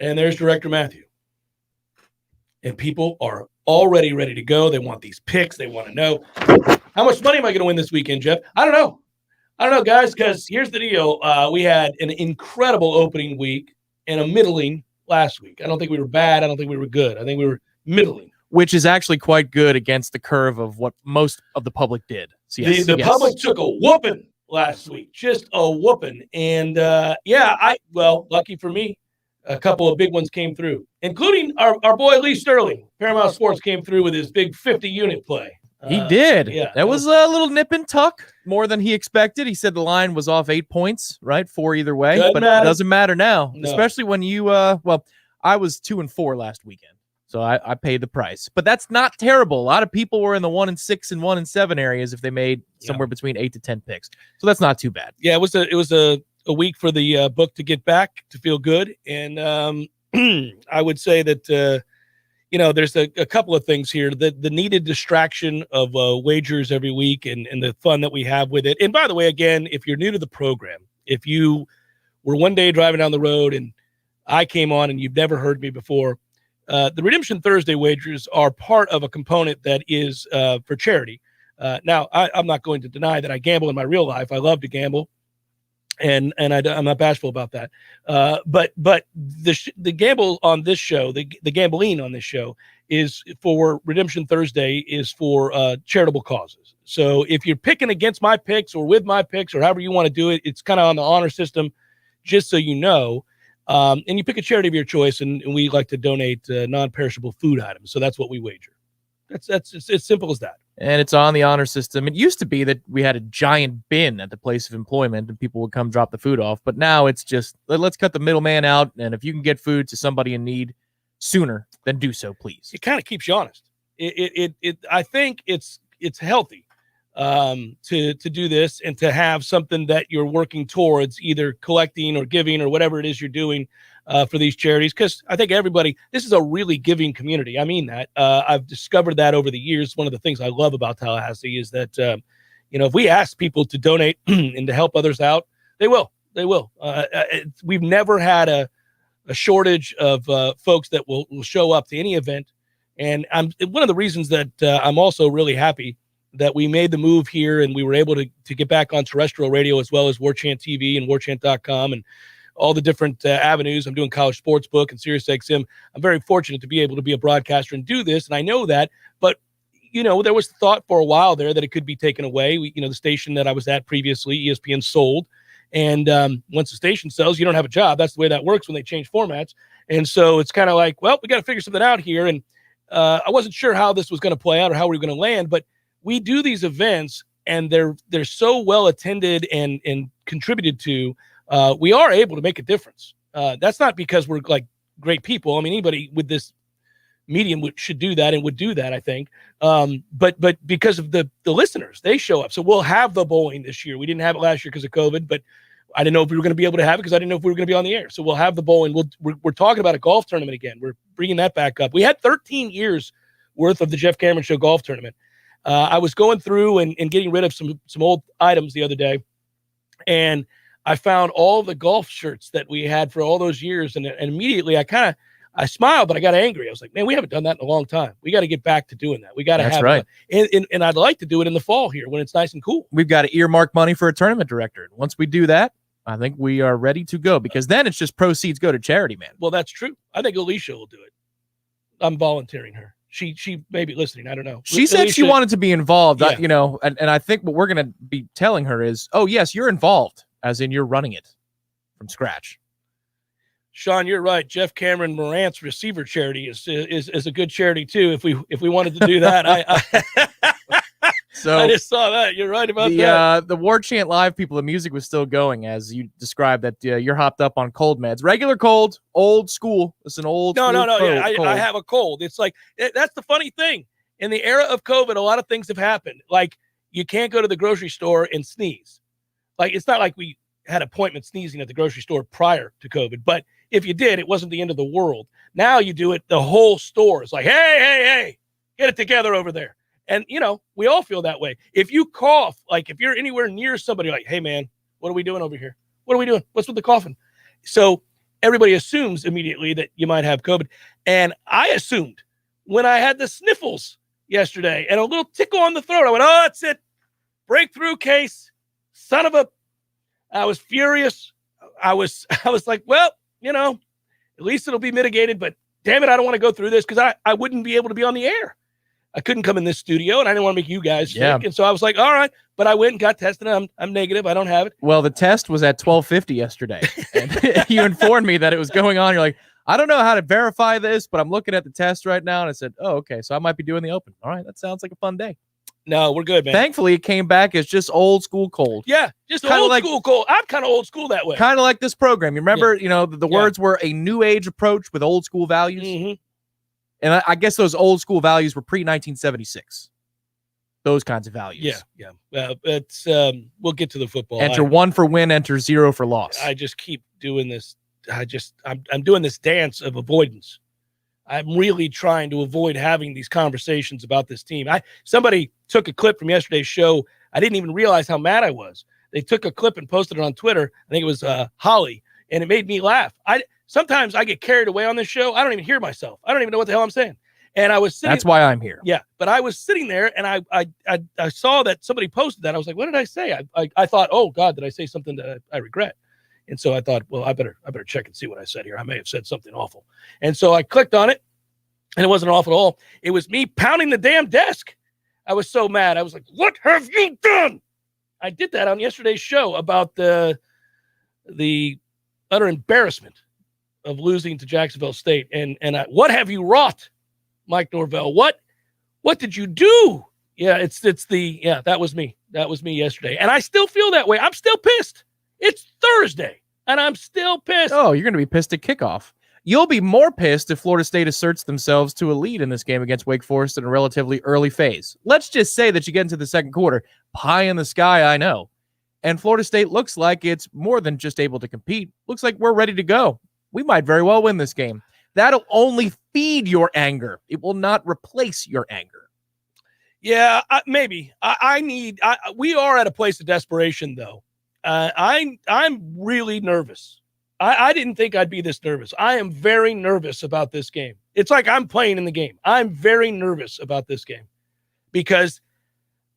And there's Director Matthew. And people are already ready to go. They want these picks. They want to know, how much money am I going to win this weekend, Jeff? I don't know, guys, because here's the deal. We had an incredible opening week and a middling last week. I don't think we were bad. I don't think we were good. I think we were middling. Which is actually quite good against the curve of what most of the public did. So yes, the public took a whooping last week, just a whooping. And, lucky for me, a couple of big ones came through, including our boy Lee Sterling. Paramount Sports came through with his big 50-unit play. He did. Yeah, that was a little nip and tuck, more than he expected. He said the line was off 8 points, right? 4 either way, it doesn't matter now, especially when you, I was 2-4 last weekend, so I paid the price. But that's not terrible. A lot of people were in the 1-6 and 1-7 areas if they made somewhere between 8 to 10 picks. So that's not too bad. Yeah, it was a week for the book to get back to feel good, and I would say that. There's a couple of things here. The needed distraction of wagers every week and the fun that we have with it. And by the way, again, if you're new to the program, if you were one day driving down the road and I came on and you've never heard me before, the Redemption Thursday wagers are part of a component that is for charity. Now, I'm not going to deny that I gamble in my real life. I love to gamble. And I'm not bashful about that. But the gamble on this show, the gambling on this show is for Redemption Thursday is for charitable causes. So if you're picking against my picks or with my picks or however you want to do it, it's kind of on the honor system, just so you know. And you pick a charity of your choice, and we like to donate non-perishable food items. So that's what we wager. That's as simple as that. And it's on the honor system. It used to be that we had a giant bin at the place of employment and people would come drop the food off. But now it's just, let's cut the middleman out. And if you can get food to somebody in need sooner, then do so, please. It kind of keeps you honest. I think it's healthy to do this and to have something that you're working towards, either collecting or giving or whatever it is you're doing for these charities. Because I think this is a really giving community. I mean that. I've discovered that over the years. One of the things I love about Tallahassee is that, if we ask people to donate and to help others out, they will. We've never had a shortage of folks that will show up to any event. And one of the reasons that I'm also really happy that we made the move here and we were able to get back on terrestrial radio as well as Warchant TV and Warchant.com and all the different avenues. I'm doing College Sportsbook and SiriusXM. I'm very fortunate to be able to be a broadcaster and do this, and I know that. But, there was thought for a while there that it could be taken away. The station that I was at previously, ESPN, sold. And once the station sells, you don't have a job. That's the way that works when they change formats. And so it's kind of like, well, we got to figure something out here. And I wasn't sure how this was going to play out or how we were going to land, but we do these events, and they're so well attended and contributed to. We are able to make a difference. That's not because we're like great people. I mean, anybody with this medium should do that and would do that, I think. But because of the listeners, they show up. So we'll have the bowling this year. We didn't have it last year because of COVID, but I didn't know if we were going to be able to have it because I didn't know if we were going to be on the air. So we'll have the bowling. We're talking about a golf tournament again. We're bringing that back up. We had 13 years worth of the Jeff Cameron Show golf tournament. I was going through and getting rid of some old items the other day, and I found all the golf shirts that we had for all those years, and immediately I smiled, but I got angry. I was like, man, we haven't done that in a long time. We got to get back to doing that. We got to have right. And I'd like to do it in the fall here when it's nice and cool. We've got to earmark money for a tournament director. Once we do that, I think we are ready to go, because then it's just proceeds go to charity, man. Well, that's true. I think Alicia will do it. I'm volunteering her. She may be listening. I don't know. She said she wanted to be involved, yeah. And I think what we're going to be telling her is, oh, yes, you're involved, as in you're running it from scratch. Sean, you're right. Jeff Cameron Morant's receiver charity is a good charity too. If we wanted to do that, So I just saw that. You're right about that. The Warchant Live people, the music was still going as you described that you're hopped up on cold meds. Regular cold, old school. It's an old No. Cold. I have a cold. It's like, that's the funny thing. In the era of COVID, a lot of things have happened. Like, you can't go to the grocery store and sneeze. Like, it's not like we had appointment sneezing at the grocery store prior to COVID, but if you did, it wasn't the end of the world. Now you do it, the whole store is like, hey, get it together over there. And, we all feel that way. If you cough, like if you're anywhere near somebody, like, hey, man, what are we doing over here? What are we doing? What's with the coughing? So everybody assumes immediately that you might have COVID. And I assumed when I had the sniffles yesterday and a little tickle on the throat, I went, oh, that's it. Breakthrough case. Son of a, I was furious. I was like, well, at least it'll be mitigated, but damn it, I don't want to go through this because I wouldn't be able to be on the air. I couldn't come in this studio, and I didn't want to make you guys sick. And so I was like, all right. But I went and got tested, and I'm negative. I don't have it. Well, the test was at 12:50 yesterday. And you informed me that it was going on. You're like, I don't know how to verify this, but I'm looking at the test right now. And I said, oh, okay, so I might be doing the open. All right, that sounds like a fun day. No, we're good, man. Thankfully, it came back as just old school cold. Yeah, just kinda old school cold. I'm kind of old school that way. Kind of like this program. You remember, the words were a new age approach with old school values. Mm-hmm. And I guess those old school values were pre-1976. Those kinds of values. Yeah. It's we'll get to the football. Enter 1 for win, enter 0 for loss. I just keep doing this. I'm doing this dance of avoidance. I'm really trying to avoid having these conversations about this team. Somebody took a clip from yesterday's show. I didn't even realize how mad I was. They took a clip and posted it on Twitter. I think it was Holly, and it made me laugh. Sometimes I get carried away on this show. I don't even hear myself. I don't even know what the hell I'm saying. And I was sitting. That's why I'm here. Yeah, but I was sitting there, and I saw that somebody posted that. I was like, what did I say? I thought, oh God, did I say something that I regret? And so I thought, well, I better check and see what I said here. I may have said something awful. And so I clicked on it, and it wasn't awful at all. It was me pounding the damn desk. I was so mad. I was like, what have you done? I did that on yesterday's show about the utter embarrassment of losing to Jacksonville State. And what have you wrought, Mike Norvell? What did you do? Yeah, that was me. That was me yesterday. And I still feel that way. I'm still pissed. It's Thursday, and I'm still pissed. Oh, you're going to be pissed at kickoff. You'll be more pissed if Florida State asserts themselves to a lead in this game against Wake Forest in a relatively early phase. Let's just say that you get into the second quarter, pie in the sky, I know. And Florida State looks like it's more than just able to compete. Looks like we're ready to go. We might very well win this game. That'll only feed your anger. It will not replace your anger. Yeah, maybe. We are at a place of desperation, though. I'm really nervous. I didn't think I'd be this nervous. I am very nervous about this game. It's like I'm playing in the game. I'm very nervous about this game because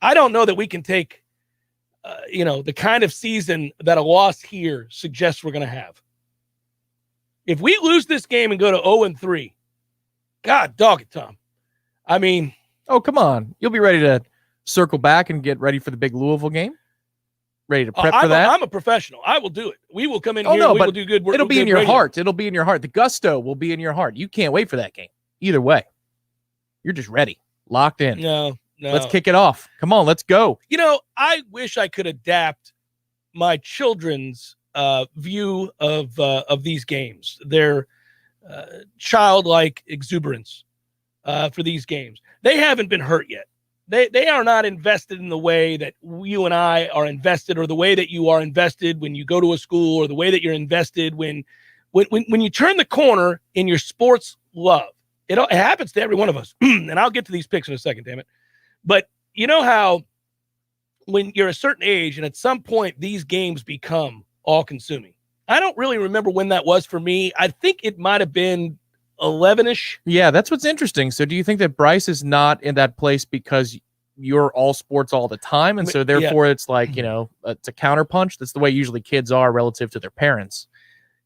I don't know that we can take, the kind of season that a loss here suggests we're going to have. If we lose this game and go to 0-3, God dog it, Tom. I mean, oh, come on. You'll be ready to circle back and get ready for the big Louisville game? Ready to prep for that? I'm a professional. I will do it. We will come in here. We will do good work. It'll be in your heart. It'll be in your heart. The gusto will be in your heart. You can't wait for that game. Either way, you're just ready, locked in. No. Let's kick it off. Come on, let's go. I wish I could adapt my children's view of these games, their childlike exuberance for these games. They haven't been hurt yet. They are not invested in the way that you and I are invested, or the way that you are invested when you go to a school, or the way that you're invested when you turn the corner in your sports love. It happens to every one of us. And I'll get to these picks in a second, damn it. But you know how when you're a certain age and at some point these games become all-consuming. I don't really remember when that was for me. I think it might have been 11-ish. Yeah, that's what's interesting. So do you think that Bryce is not in that place because you're all sports all the time, and so therefore it's like, it's a counterpunch? That's the way usually kids are relative to their parents.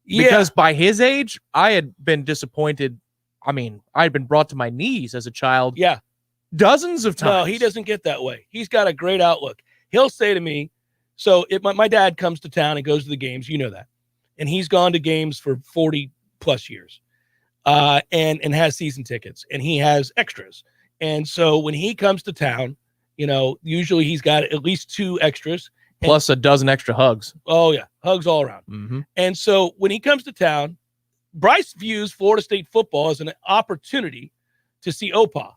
Because by his age, I had been disappointed. I mean, I had been brought to my knees as a child. Yeah. Dozens of times. No, he doesn't get that way. He's got a great outlook. He'll say to me, so my dad comes to town and goes to the games, you know that. And he's gone to games for 40 plus years. And has season tickets, and he has extras. And so when he comes to town, usually he's got at least 2 extras. Plus a dozen extra hugs. Oh, yeah. Hugs all around. Mm-hmm. And so when he comes to town, Bryce views Florida State football as an opportunity to see Opa.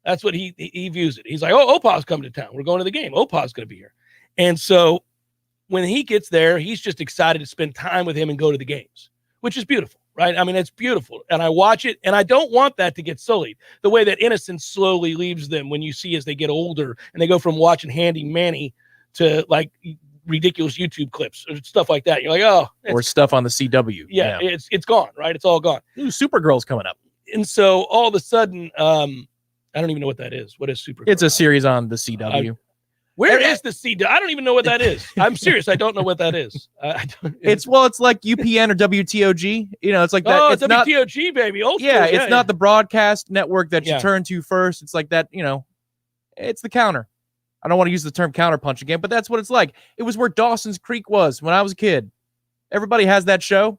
That's what he views it. He's like, oh, Opa's coming to town. We're going to the game. Opa's going to be here. And so when he gets there, he's just excited to spend time with him and go to the games, which is beautiful. Right? I mean, it's beautiful. And I watch it, and I don't want that to get sullied. The way that innocence slowly leaves them when you see as they get older and they go from watching Handy Manny to like ridiculous YouTube clips or stuff like that. You're like, oh, or stuff on the CW. Yeah, it's gone, right? It's all gone. Ooh, Supergirl's coming up. And so all of a sudden, I don't even know what that is. What is Supergirl? It's a series on the CW. Where is the CW? I don't even know what that is. I'm serious. I don't know what that is. It's like UPN or WTOG. It's like that. Oh, it's WTOG, not, baby. Old yeah, school. it's not the broadcast network that you Yeah. turn to first. It's like that, it's the counter. I don't want to use the term counterpunch again, but that's what it's like. It was where Dawson's Creek was when I was a kid. Everybody has that show.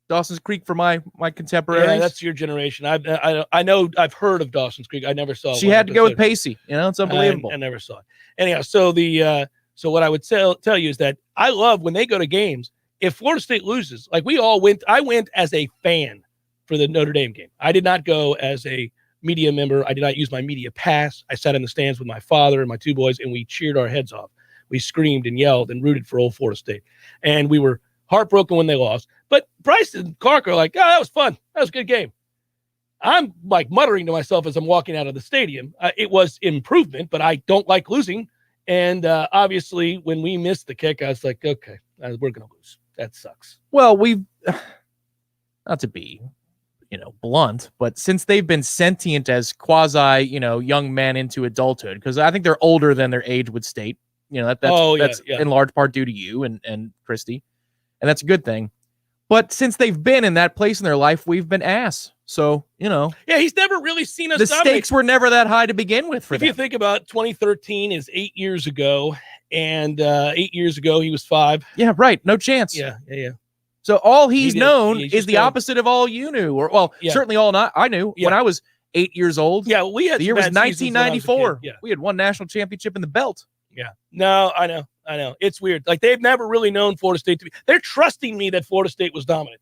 Dawson's Creek for my contemporaries. Yeah, that's your generation. I know. I've heard of Dawson's Creek. I never saw. She had to go with Pacey. It's unbelievable. I never saw it. Anyhow, so what I would tell you is that I love when they go to games. If Florida State loses, like we all went, I went as a fan for the Notre Dame game. I did not go as a media member. I did not use my media pass. I sat in the stands with my father and my two boys, and we cheered our heads off. We screamed and yelled and rooted for old Florida State, and we were heartbroken when they lost. But Bryce and Clark are like, oh, that was fun. That was a good game. I'm like muttering to myself as I'm walking out of the stadium. It was improvement, but I don't like losing. And obviously, when we missed the kick, I was like, okay, we're going to lose. That sucks. Well, we've not to be, blunt, but since they've been sentient as quasi, young men into adulthood, because I think they're older than their age would state. That's in large part due to you and Christy, and that's a good thing. But since they've been in that place in their life, we've been ass. So, Yeah, he's never really seen us. The stakes were never that high to begin with for them. If you think about 2013 is 8 years ago, and 8 years ago he was 5. Yeah, right. No chance. Yeah. So all he's known is the opposite of all you knew, certainly all I knew when I was 8 years old. Yeah, we had the year was 1994. Yeah. We had one national championship in the belt. Yeah. No, I know. It's weird. Like they've never really known Florida State to be. They're trusting me that Florida State was dominant.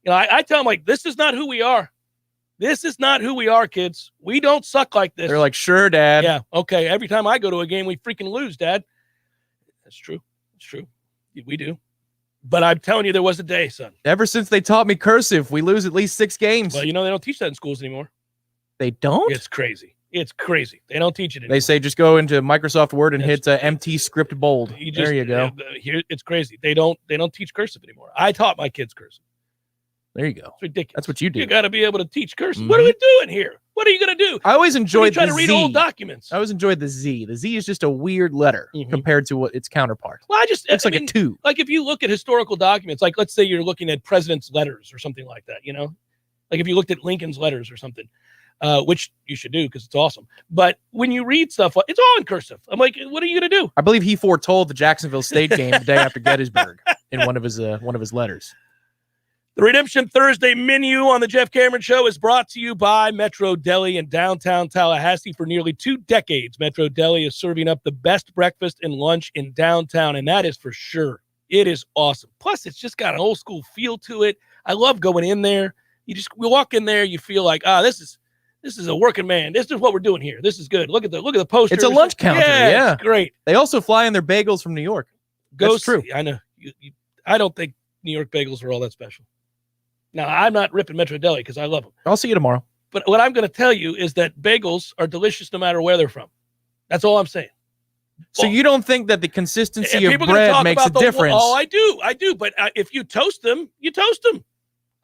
I tell them, like, this is not who we are. This is not who we are, kids. We don't suck like this. They're like, sure, Dad. Yeah, okay. Every time I go to a game, we freaking lose, Dad. That's true. It's true. We do. But I'm telling you, there was a day, son. Ever since they taught me cursive, we lose at least 6 games. Well, they don't teach that in schools anymore. They don't? It's crazy. It's crazy. They don't teach it anymore. They say just go into Microsoft Word and hit MT script bold. There you go. Here, it's crazy. They don't teach cursive anymore. I taught my kids cursive. There you go. It's ridiculous. That's what you do. You got to be able to teach cursive. Mm-hmm. What are we doing here? What are you going to do? I always enjoyed trying to read old documents. I always enjoyed the Z. The Z is just a weird letter compared to what its counterpart. Well, it's like a 2. Like if you look at historical documents, like let's say you're looking at president's letters or something like that, like if you looked at Lincoln's letters or something, which you should do because it's awesome. But when you read stuff, it's all in cursive. I'm like, what are you going to do? I believe he foretold the Jacksonville State game the day after Gettysburg in one of his letters. The Redemption Thursday menu on the Jeff Cameron Show is brought to you by Metro Deli in downtown Tallahassee. For nearly 2 decades, Metro Deli is serving up the best breakfast and lunch in downtown, and that is for sure. It is awesome. Plus, it's just got an old school feel to it. I love going in there. We walk in there, you feel like, this is a working man. This is what we're doing here. This is good. Look at the poster. It's a lunch counter. Yeah. It's great. They also fly in their bagels from New York. That's true. I know. I don't think New York bagels are all that special. Now, I'm not ripping Metro Deli because I love them. I'll see you tomorrow. But what I'm going to tell you is that bagels are delicious no matter where they're from. That's all I'm saying. So you don't think that the consistency of bread makes a difference? Oh, I do. But if you toast them, you toast them.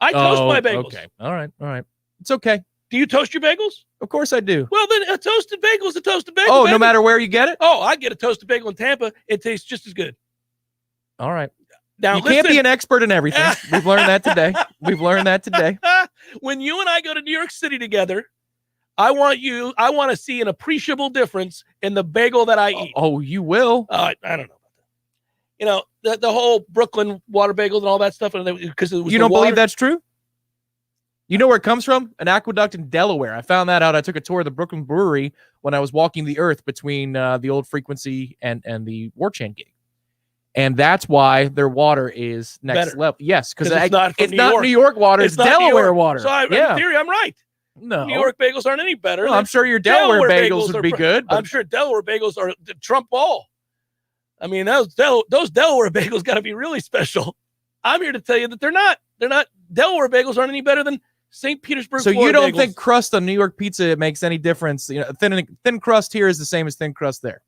I toast my bagels. Okay. All right. It's okay. Do you toast your bagels? Of course I do. Well, then a toasted bagel is a toasted bagel. Oh, baby. No matter where you get it? Oh, I get a toasted bagel in Tampa. It tastes just as good. All right. Now, you can't be an expert in everything. We've learned that today. When you and I go to New York City together, I want to see an appreciable difference in the bagel that I eat. Oh, you will? I don't know about that. The whole Brooklyn water bagels and all that stuff. Because you don't believe that's true? You know where it comes from? An aqueduct in Delaware. I found that out. I took a tour of the Brooklyn Brewery when I was walking the earth between the old Frequency and the Warchant gig. And that's why their water is next level. Yes, because it's not New York water. It's Delaware water. So in theory, I'm right. No. New York bagels aren't any better. Well, I'm sure your Delaware bagels would be good. I'm sure Delaware bagels are the Trump all. I mean, those Delaware bagels got to be really special. I'm here to tell you that they're not. Delaware bagels aren't any better than St. Petersburg. So you don't think crust on New York pizza makes any difference? Thin crust here is the same as thin crust there.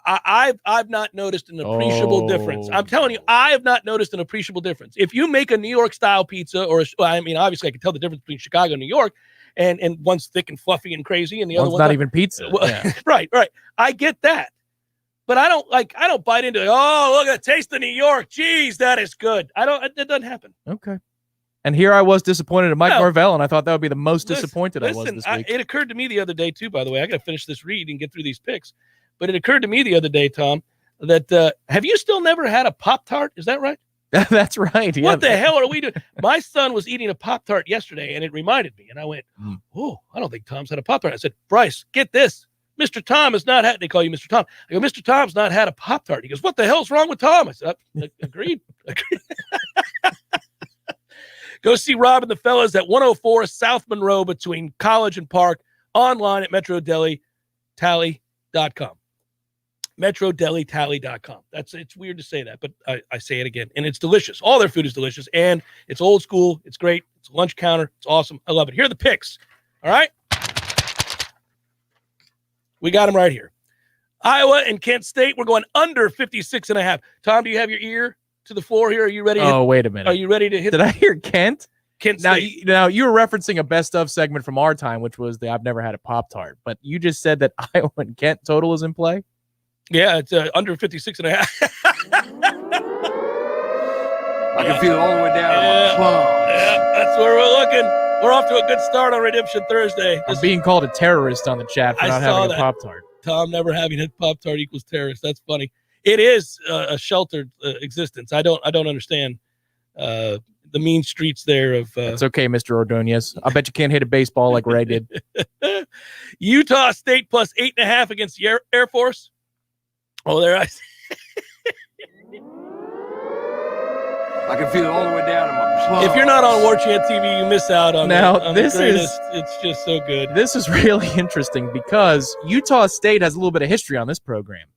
I've not noticed an appreciable difference. I'm telling you, I have not noticed an appreciable difference. If you make a New York style pizza, obviously I can tell the difference between Chicago and New York, and one's thick and fluffy and crazy, and the other one's not even pizza. Well, yeah. Right. I get that, but I don't bite into it. Oh, look at the taste of New York. Jeez, that is good. It doesn't happen. Okay. And here I was disappointed in Mike Norvell, and I thought that would be the most disappointed I was this week. It occurred to me the other day, too, by the way. I got to finish this read and get through these picks. But it occurred to me the other day, Tom, that have you still never had a Pop-Tart? Is that right? That's right. Yeah. What the hell are we doing? My son was eating a Pop-Tart yesterday, and it reminded me. And I went, oh, I don't think Tom's had a Pop-Tart. I said, Bryce, get this. Mr. Tom has not had, they call you Mr. Tom. I go, Mr. Tom's not had a Pop-Tart. He goes, what the hell's wrong with Tom? I said, agreed. Go see Rob and the fellas at 104 South Monroe between College and Park, online at MetroDeliTally.com. MetroDeliTally.com. It's weird to say that, but I say it again. And it's delicious. All their food is delicious, and it's old school. It's great. It's a lunch counter. It's awesome. I love it. Here are the picks. All right? We got them right here. Iowa and Kent State, we're going under 56.5. Tom, do you have your ear to the floor here? Are you ready? Wait a minute. Are you ready to hit? Did I hear Kent? Kent State. Now you were referencing a best of segment from our time, which was the I've never had a Pop-Tart. But you just said that Iowa and Kent total is in play? Yeah, it's under 56.5. I can feel it all the way down. Yeah, that's where we're looking. We're off to a good start on Redemption Thursday. I'm being called a terrorist on the chat for not having a Pop-Tart. Tom never having a Pop-Tart equals terrorist. That's funny. It is a sheltered existence. I don't understand the mean streets there of. It's okay, Mr. Ordonez. I bet you can't hit a baseball like Ray did. Utah State plus 8.5 against the Air Force. Oh, there I. I can feel it all the way down in my. If you're not on Warchant TV, you miss out on. It's just so good. This is really interesting because Utah State has a little bit of history on this program.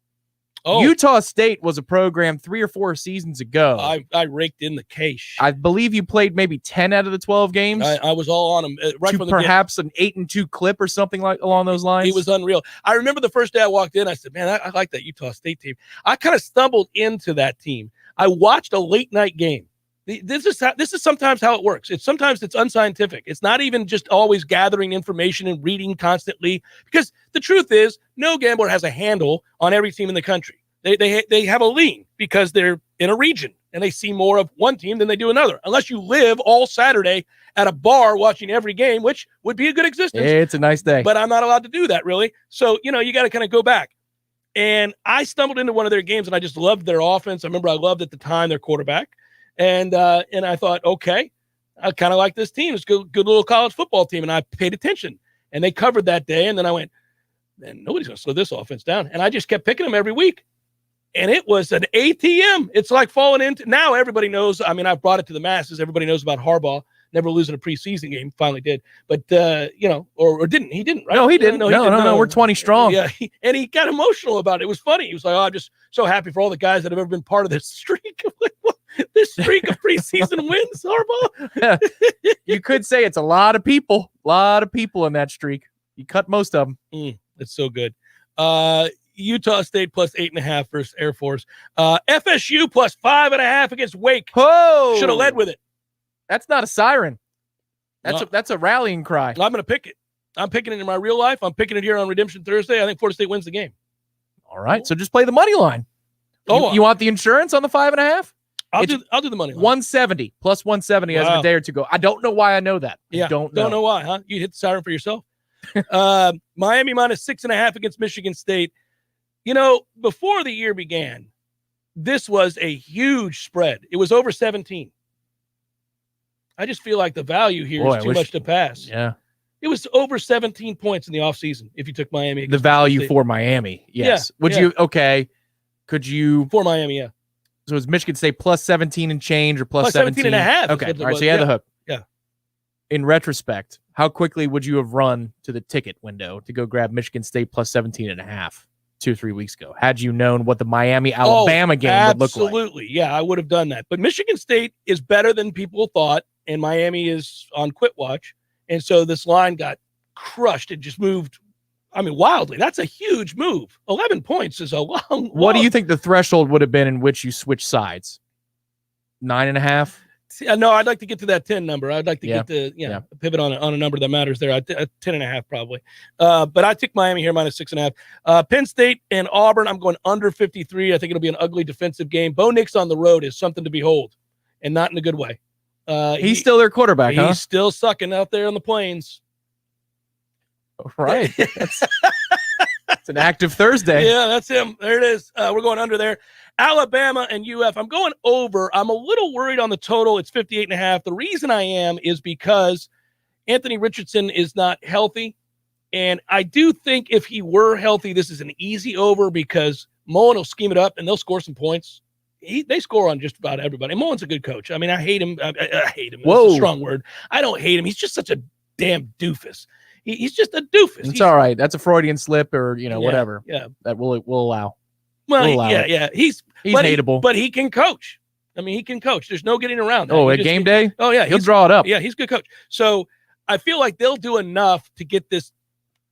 Oh. Utah State was a program 3 or 4 seasons ago. I raked in the cash. I believe you played maybe 10 out of the 12 games. I was all on them. Right from perhaps an 8-2 clip or something like along those lines. It was unreal. I remember the first day I walked in, I said, man, I like that Utah State team. I kind of stumbled into that team. I watched a late night game. This is sometimes how it works. Sometimes it's unscientific. It's not even just always gathering information and reading constantly, because the truth is no gambler has a handle on every team in the country. They have a lean because they're in a region and they see more of one team than they do another. Unless you live all Saturday at a bar watching every game, which would be a good existence. It's a nice day. But I'm not allowed to do that, really. So, you got to kind of go back. And I stumbled into one of their games and I just loved their offense. I remember I loved at the time their quarterback. And I thought, okay, I kind of like this team. It's a good little college football team. And I paid attention. And they covered that day. And then I went, man, nobody's going to slow this offense down. And I just kept picking them every week. And it was an ATM. It's like falling into – now everybody knows. I mean, I've brought it to the masses. Everybody knows about Harbaugh never losing a preseason game. Finally did. But, or didn't. He didn't, right? No, he didn't. No. We're 20 strong. Yeah. And he got emotional about it. It was funny. He was like, I'm just so happy for all the guys that have ever been part of this streak. I'm like, what? This streak of preseason wins, Harbaugh? Yeah. You could say it's a lot of people. A lot of people in that streak. You cut most of them. It's so good. Utah State plus 8.5 versus Air Force. FSU plus 5.5 against Wake. Oh, should have led with it. That's not a siren. That's a rallying cry. I'm going to pick it. I'm picking it in my real life. I'm picking it here on Redemption Thursday. I think Florida State wins the game. All right, so just play the money line. You want the insurance on the 5.5? I'll do the money line. 170 plus 170 as of a day or two ago. I don't know why I know that. Yeah, don't know why, huh? You hit the siren for yourself. Miami minus 6.5 against Michigan State. Before the year began, this was a huge spread. It was over 17. I just feel like the value here is too much to pass. Yeah. It was over 17 points in the offseason if you took Miami. The value for Miami, yes. Could you? For Miami, yeah. So is Michigan State plus 17 and change or plus 17 and a half? Okay, all right, so you had the hook. Yeah. In retrospect, how quickly would you have run to the ticket window to go grab Michigan State plus 17 and a half 2 or 3 weeks ago, had you known what the Miami-Alabama game would look like? Absolutely. Yeah, I would have done that. But Michigan State is better than people thought, and Miami is on quit watch. And so this line got crushed. It just moved I mean, wildly. That's a huge move. 11 points is a long. What do you think the threshold would have been in which you switch sides? 9.5? No, I'd like to get to that 10 number. I'd like to get to pivot on a number that matters there. 10.5 probably. But I took Miami here minus 6.5. Penn State and Auburn, I'm going under 53. I think it'll be an ugly defensive game. Bo Nix on the road is something to behold, and not in a good way. He's still their quarterback, he's huh? He's still sucking out there on the plains. Right. It's an active Thursday. Yeah, that's him. There it is. We're going under there. Alabama and UF. I'm going over. I'm a little worried on the total. It's 58.5. The reason I am is because Anthony Richardson is not healthy. And I do think if he were healthy, this is an easy over because Mullen will scheme it up and they'll score some points. They score on just about everybody. And Mullen's a good coach. I mean, I hate him. I hate him. That's a strong word. I don't hate him. He's just such a damn doofus. He's just a doofus. It's all right. That's a Freudian slip or, whatever. Yeah. That we'll allow. Well, yeah. He's hateable. But he can coach. I mean, he can coach. There's no getting around that. Oh, at game day? Oh, yeah. He'll draw it up. Yeah, he's a good coach. So I feel like they'll do enough to get this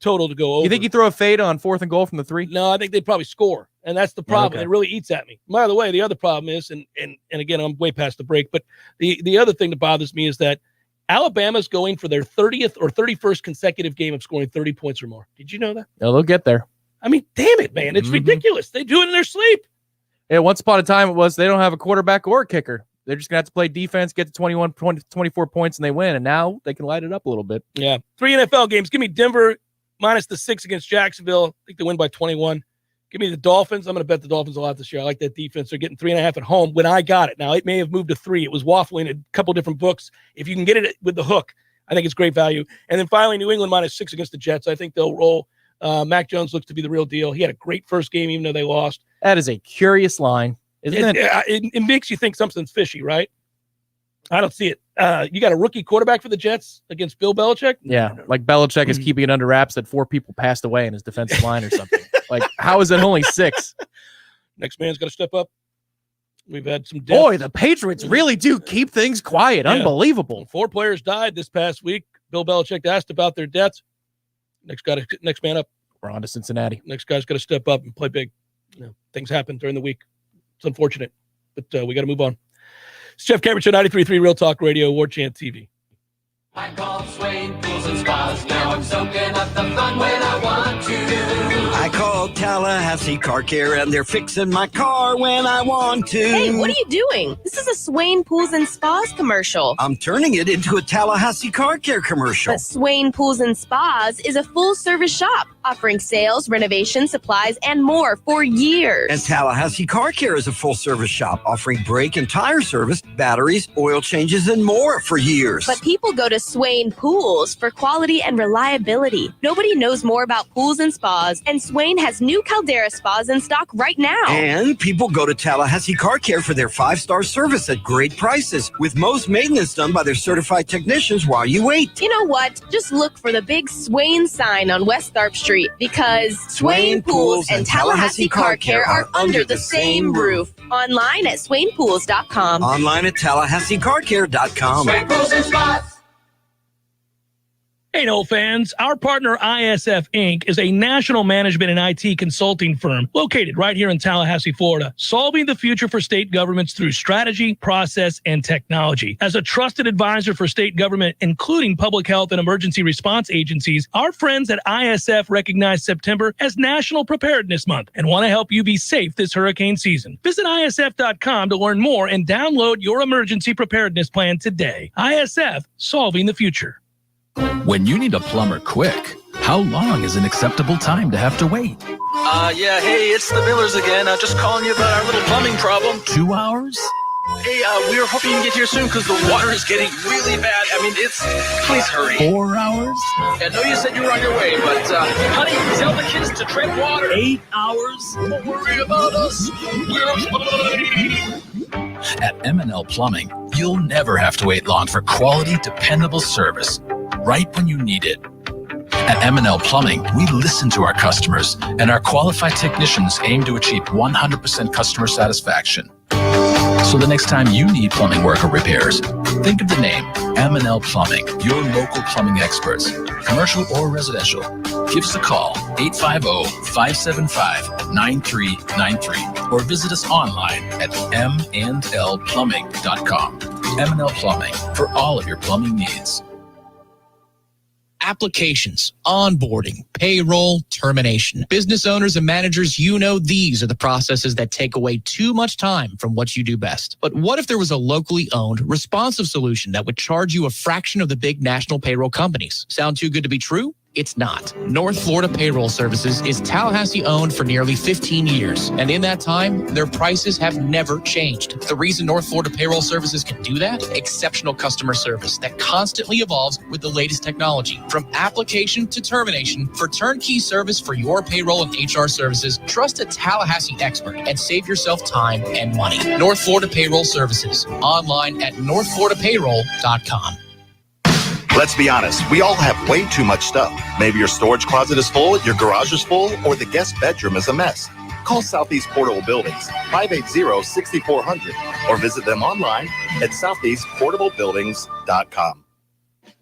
total to go over. You think you throw a fade on 4th and goal from the 3? No, I think they'd probably score. And that's the problem. Okay. It really eats at me. By the way, the other problem is, and again, I'm way past the break, but the other thing that bothers me is that Alabama's going for their 30th or 31st consecutive game of scoring 30 points or more. Did you know that? No, they'll get there. I mean, damn it, man. It's ridiculous. They do it in their sleep. Yeah, once upon a time it was they don't have a quarterback or a kicker. They're just going to have to play defense, get to 24 points, and they win. And now they can light it up a little bit. Yeah. 3 NFL games. Give me Denver minus the 6 against Jacksonville. I think they win by 21. Give me the Dolphins. I'm going to bet the Dolphins a lot this year. I like that defense. They're getting 3.5 at home when I got it. Now, it may have moved to 3. It was waffling a couple different books. If you can get it with the hook, I think it's great value. And then finally, New England minus 6 against the Jets. I think they'll roll. Mac Jones looks to be the real deal. He had a great first game, even though they lost. That is a curious line, isn't it? It makes you think something's fishy, right? I don't see it. You got a rookie quarterback for the Jets against Bill Belichick? Yeah, like Belichick is keeping it under wraps that 4 people passed away in his defensive line or something. Like, how is it only 6? Next man's got to step up. We've had some deaths. Boy, the Patriots really do keep things quiet. Yeah. Unbelievable. 4 players died this past week. Bill Belichick asked about their deaths. Next man up. We're on to Cincinnati. Next guy's got to step up and play big. Things happen during the week. It's unfortunate, but we got to move on. It's Jeff Cameron Show, 93.3 Real Talk Radio, Warchant TV. I called Swain Pools and Spas. Now I'm soaking up the fun when I want to. I called Tallahassee Car Care and they're fixing my car when I want to. Hey, what are you doing? This is a Swain Pools and Spas commercial. I'm turning it into a Tallahassee Car Care commercial. But Swain Pools and Spas is a full-service shop offering sales, renovation, supplies, and more for years. And Tallahassee Car Care is a full-service shop offering brake and tire service, batteries, oil changes, and more for years. But people go to Swain Pools for quality and reliability. Nobody knows more about pools and spas, and Swain has new Caldera spas in stock right now. And people go to Tallahassee Car Care for their 5-star service at great prices, with most maintenance done by their certified technicians while you wait. You know what? Just look for the big Swain sign on West Tharp Street, because Swain Pools and Tallahassee Car Care are under the same roof. Online at SwainPools.com. Online at TallahasseeCarCare.com. Swain Pools and Spas. Hey, Nole fans, our partner ISF Inc. is a national management and IT consulting firm located right here in Tallahassee, Florida, solving the future for state governments through strategy, process, and technology. As a trusted advisor for state government, including public health and emergency response agencies, our friends at ISF recognize September as National Preparedness Month and want to help you be safe this hurricane season. Visit ISF.com to learn more and download your emergency preparedness plan today. ISF, solving the future. When you need a plumber quick, how long is an acceptable time to have to wait? Yeah, hey, it's the Millers again. Just calling you about our little plumbing problem. 2 hours? Hey, we were hoping you can get here soon because the water is getting really bad. I mean, please hurry. 4 hours? I know you said you were on your way, but, honey, tell the kids to tread water. 8 hours? Don't worry about us. We're fine. At M&L Plumbing, you'll never have to wait long for quality, dependable service right when you need it. At M&L Plumbing, we listen to our customers, and our qualified technicians aim to achieve 100% customer satisfaction. So the next time you need plumbing work or repairs, think of the name M&L Plumbing, your local plumbing experts, commercial or residential. give us a call, 850-575-9393, or visit us online at mndlplumbing.com. M&L Plumbing, for all of your plumbing needs. Applications, onboarding, payroll, termination. Business owners and managers, you know these are the processes that take away too much time from what you do best. But what if there was a locally owned, responsive solution that would charge you a fraction of the big national payroll companies? Sound too good to be true? It's not. North Florida Payroll Services is Tallahassee owned for nearly 15 years. And in that time, their prices have never changed. The reason North Florida Payroll Services can do that? Exceptional customer service that constantly evolves with the latest technology. From application to termination, for turnkey service for your payroll and HR services, trust a Tallahassee expert and save yourself time and money. North Florida Payroll Services. Online at northfloridapayroll.com. Let's be honest, we all have way too much stuff. Maybe your storage closet is full, your garage is full, or the guest bedroom is a mess. Call Southeast Portable Buildings, 580-6400, or visit them online at southeastportablebuildings.com.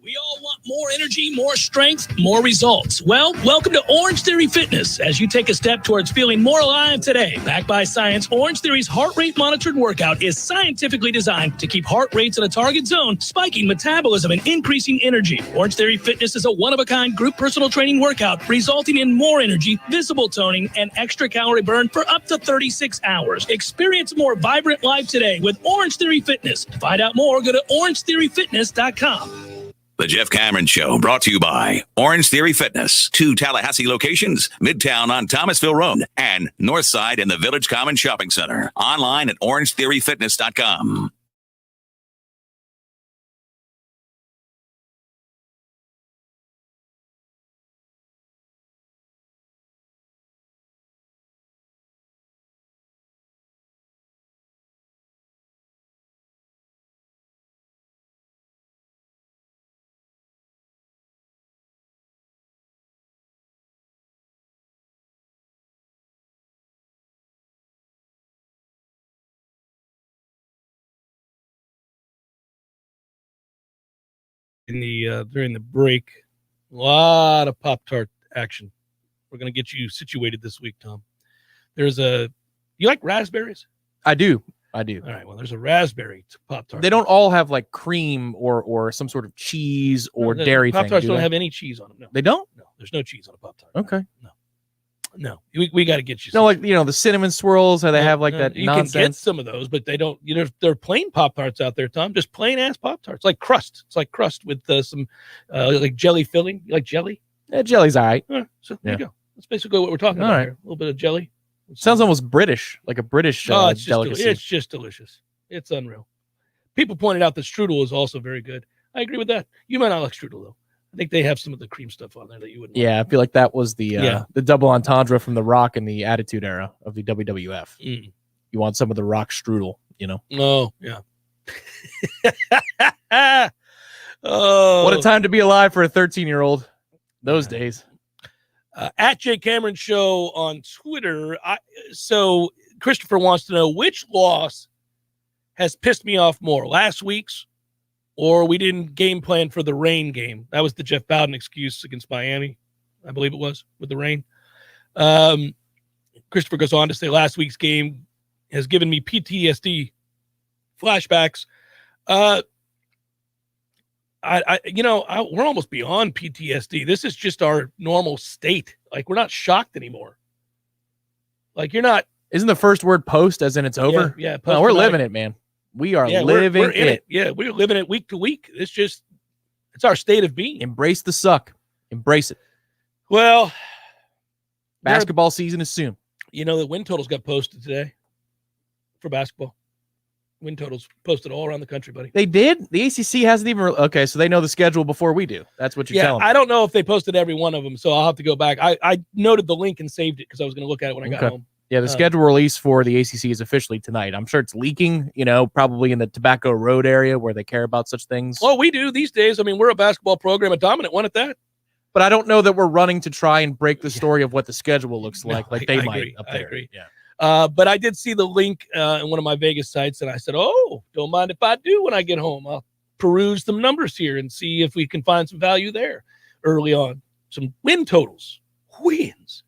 We all want more energy, more strength, more results. Well, welcome to Orange Theory Fitness as you take a step towards feeling more alive today. Backed by science, Orange Theory's heart rate monitored workout is scientifically designed to keep heart rates in a target zone, spiking metabolism and increasing energy. Orange Theory Fitness is a one-of-a-kind group personal training workout resulting in more energy, visible toning, and extra calorie burn for up to 36 hours. Experience a more vibrant life today with Orange Theory Fitness. To find out more, go to orangetheoryfitness.com. The Jeff Cameron Show, brought to you by Orange Theory Fitness. 2 Tallahassee locations, Midtown on Thomasville Road and Northside in the Village Common Shopping Center. Online at orangetheoryfitness.com. In the during the break, a lot of Pop-Tart action. We're going to get you situated this week, Tom. There's you like raspberries? I do. All right, well, there's a raspberry Pop-Tart. They don't all have like cream or some sort of cheese or dairy thing. Pop-Tarts don't have any cheese on them. No. They don't? No, there's no cheese on a Pop-Tart. Okay. No, we got to get you. No, like, the cinnamon swirls, how they have like that you nonsense. can get some of those, but they don't. They're plain Pop-Tarts out there, Tom. Just plain ass Pop-Tarts, like crust. It's like crust with some like jelly filling. You like jelly? Yeah, jelly's all right. So there you go. That's basically what we're talking about here. A little bit of jelly. Sounds almost British, like a British delicacy. It's just delicious. It's unreal. People pointed out that strudel is also very good. I agree with that. You might not like strudel though. I think they have some of the cream stuff on there that you wouldn't. Yeah, I feel like that was the double entendre from The Rock in the Attitude Era of the WWF. You want some of the Rock strudel, Oh, yeah. Oh, what a time to be alive for a 13-year-old those days. At Jay Cameron Show on Twitter. So Christopher wants to know which loss has pissed me off more, last week's or we didn't game plan for the rain game. That was the Jeff Bowden excuse against Miami, I believe it was, with the rain. Christopher goes on to say last week's game has given me PTSD flashbacks. We're almost beyond PTSD. This is just our normal state. Like, we're not shocked anymore. Like, you're not. Isn't the first word post as in it's over? Yeah. No, we're living it, man. We are living we're in it. Yeah, we're living it week to week. It's our state of being. Embrace the suck. Embrace it. Well, basketball season is soon. The win totals got posted today for basketball. Win totals posted all around the country, buddy. They did? The ACC hasn't even... Okay, so they know the schedule before we do. That's what you're telling me. I don't know if they posted every one of them, so I'll have to go back. I noted the link and saved it because I was going to look at it when I got home. Yeah, the schedule release for the ACC is officially tonight. I'm sure it's leaking, probably in the Tobacco Road area where they care about such things. Well, we do these days. I mean, we're a basketball program, a dominant one at that. But I don't know that we're running to try and break the story of what the schedule looks like they might agree. up there. I agree. Yeah. But I did see the link in one of my Vegas sites, and I said, don't mind if I do when I get home. I'll peruse some numbers here and see if we can find some value there early on. Some win totals wins.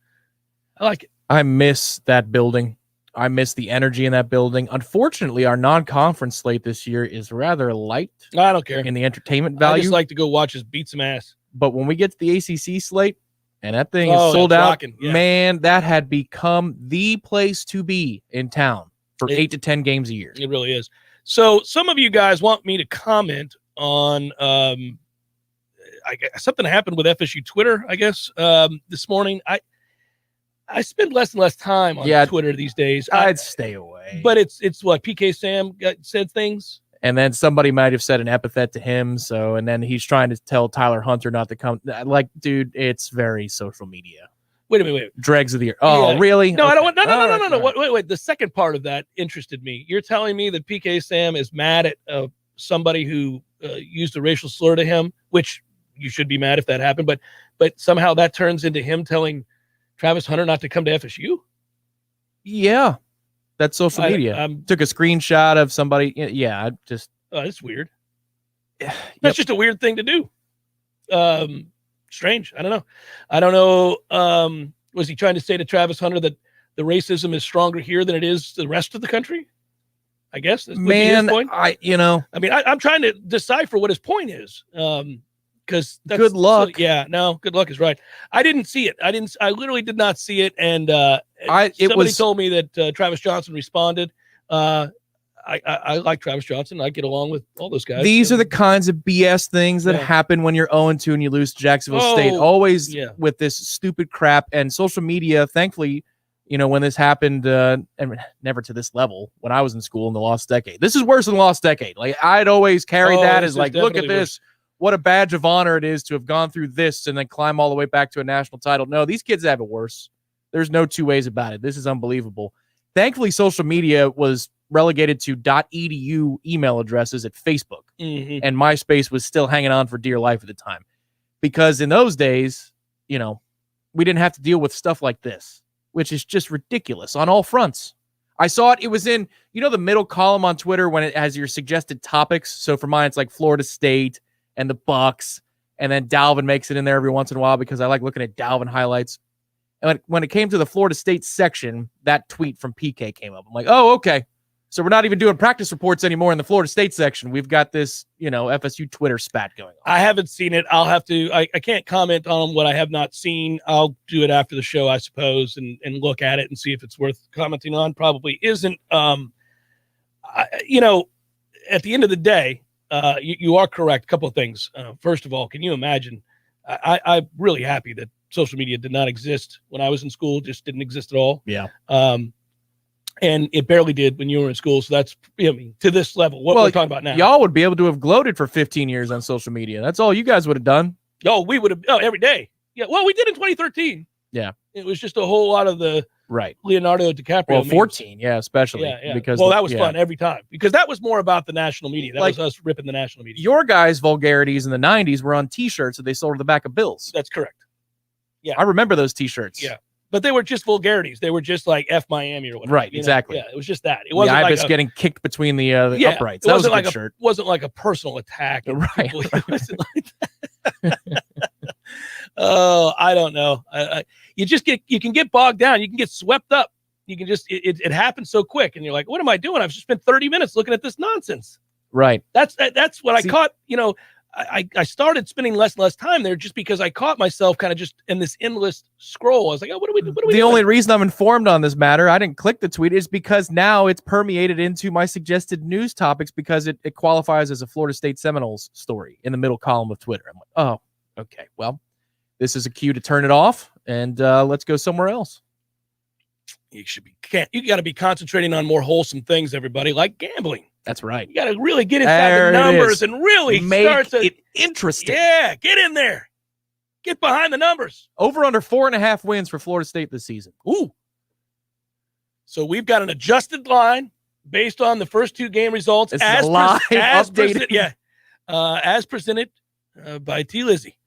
I like it. I miss that building. I miss the energy in that building. Unfortunately, our non-conference slate this year is rather light. I don't care. In the entertainment value. I just like to go watch us beat some ass. But when we get to the ACC slate, and that thing is sold out, rocking, yeah. man, that had become the place to be in town for 8 to 10 games a year. It really is. So some of you guys want me to comment on something happened with FSU Twitter, I guess, this morning. I spend less and less time on Twitter these days. I'd stay away. But it's what PK Sam said things. And then somebody might have said an epithet to him. And then he's trying to tell Tyler Hunter not to come. Like, dude, it's very social media. Wait a minute. Dregs of the year. Oh, yeah. Really? No, okay. I don't want. No. Wait. The second part of that interested me. You're telling me that PK Sam is mad at somebody who used a racial slur to him, which you should be mad if that happened. But somehow that turns into him telling Travis Hunter not to come to FSU? Yeah. That's social media. Took a screenshot of somebody. Yeah, just. Oh, that's weird. That's just a weird thing to do. Strange. I don't know. Was he trying to say to Travis Hunter that the racism is stronger here than it is the rest of the country? I guess. Man, I'm trying to decipher what his point is. Because good luck. Good luck is right. I didn't see it. I literally did not see it. And somebody told me that Travis Johnson responded. I like Travis Johnson. I get along with all those guys. These are the kinds of BS things that happen when you're 0-2 and you lose to Jacksonville State. Always with this stupid crap and social media. Thankfully, when this happened, and never to this level when I was in school in the lost decade. This is worse than the lost decade. Like I'd always carried that as like, look at this. Worse. What a badge of honor it is to have gone through this and then climb all the way back to a national title. No, these kids have it worse. There's no two ways about it. This is unbelievable. Thankfully, social media was relegated to .edu email addresses at Facebook. Mm-hmm. And MySpace was still hanging on for dear life at the time. Because in those days, we didn't have to deal with stuff like this, which is just ridiculous on all fronts. I saw it. It was in, the middle column on Twitter when it has your suggested topics. So for mine, it's like Florida State and the Bucks, and then Dalvin makes it in there every once in a while because I like looking at Dalvin highlights. And when it came to the Florida State section, that tweet from PK came up. I'm like, oh, okay. So we're not even doing practice reports anymore in the Florida State section. We've got this, FSU Twitter spat going on. I haven't seen it. I'll have to. I can't comment on what I have not seen. I'll do it after the show, I suppose, and look at it and see if it's worth commenting on. Probably isn't. At the end of the day, you are correct. A couple of things. First of all, can you imagine? I'm really happy that social media did not exist when I was in school. Just didn't exist at all. Yeah. And it barely did when you were in school. So that's, to this level, what we're talking about now. Y'all would be able to have gloated for 15 years on social media. That's all you guys would have done. Oh, we would have. Oh, every day. Yeah. Well, we did in 2013. Yeah. It was just a whole lot of the Leonardo DiCaprio. Well, 14. Yeah, especially. Yeah. Because that was fun every time because that was more about the national media. That was us ripping the national media. Your guys' vulgarities in the 90s were on T-shirts that they sold at the back of Bills. That's correct. Yeah. I remember those T-shirts. Yeah. But they were just vulgarities. They were just like F Miami or whatever. Right, exactly. Yeah, it was just that. It wasn't the Ibis getting kicked between the uprights. That was a good shirt. It wasn't like a personal attack. Right. It wasn't like that. Oh, I don't know. You can get bogged down. You can get swept up. You can just, it happens so quick. And you're like, what am I doing? I've just spent 30 minutes looking at this nonsense. Right. That's what I caught, I started spending less and less time there just because I caught myself kind of just in this endless scroll. I was like, oh, what are we doing? The only reason I'm informed on this matter, I didn't click the tweet, is because now it's permeated into my suggested news topics because it qualifies as a Florida State Seminoles story in the middle column of Twitter. I'm like, oh, okay, well, this is a cue to turn it off and let's go somewhere else. You got to be concentrating on more wholesome things, everybody, like gambling. That's right. You got to really get inside the numbers and really make it interesting. Yeah, get in there. Get behind the numbers. Over under 4.5 wins for Florida State this season. Ooh. So we've got an adjusted line based on the first two game results as presented by T. Lizzie.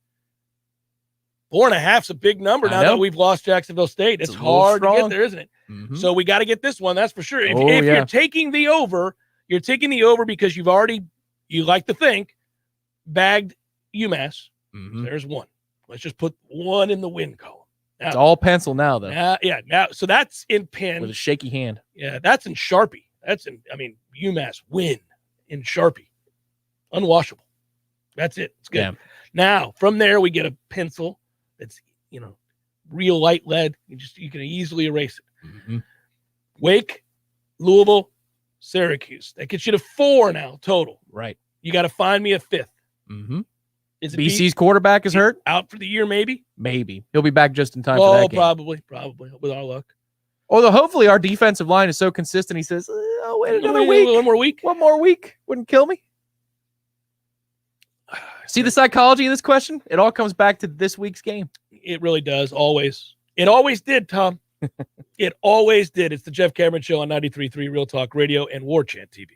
4.5 is a big number now that we've lost Jacksonville State. It's hard to get there, isn't it? Mm-hmm. So we got to get this one. That's for sure. If you're taking the over, you're taking the over because you've already, you like to think, bagged UMass. Mm-hmm. There's one. Let's just put one in the win column. It's all pencil now, though. Now, so that's in pen. With a shaky hand. Yeah, that's in Sharpie. UMass win in Sharpie. Unwashable. That's it. It's good. Yeah. Now, from there, we get a pencil that's, real light lead. You can easily erase it. Mm-hmm. Wake, Louisville, Syracuse. That gets you to 4 now total. Right. You got to find me a 5th. Mm-hmm. Is it BC's quarterback is hurt? Out for the year, maybe? Maybe. He'll be back just in time for that game. Probably, with our luck. Although hopefully our defensive line is so consistent, he says, wait another week. One more week. One more week. Wouldn't kill me. See the psychology of this question? It all comes back to this week's game. It really does, always. It always did, Tom. It always did. It's the Jeff Cameron Show on 93.3 Real Talk Radio and Warchant TV.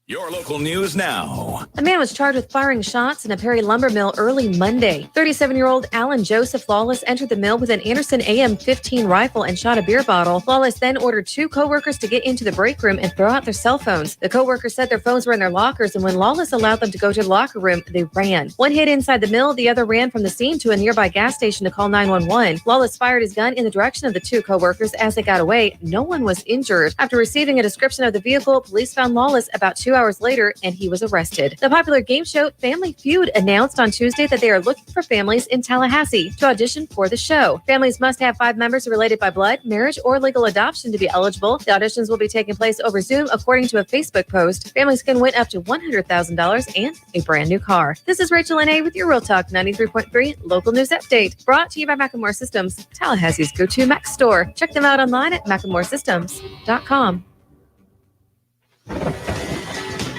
Your local news now. A man was charged with firing shots in a Perry lumber mill early Monday. 37-year-old Alan Joseph Lawless entered the mill with an Anderson AM-15 rifle and shot a beer bottle. Lawless then ordered 2 coworkers to get into the break room and throw out their cell phones. The coworkers said their phones were in their lockers, and when Lawless allowed them to go to the locker room, they ran. One hid inside the mill, the other ran from the scene to a nearby gas station to call 911. Lawless fired his gun in the direction of the 2 coworkers. As they got away, no one was injured. After receiving a description of the vehicle, police found Lawless about 2 hours later, and he was arrested. The popular game show Family Feud announced on Tuesday that they are looking for families in Tallahassee to audition for the show. Families must have 5 members related by blood, marriage, or legal adoption to be eligible. The auditions will be taking place over Zoom, according to a Facebook post. Families can win up to $100,000 and a brand new car. This is Rachel N.A. with your Real Talk 93.3 local news update, brought to you by Macklemore Systems, Tallahassee's go-to Mac store. Check them out online at macklemoresystems.com.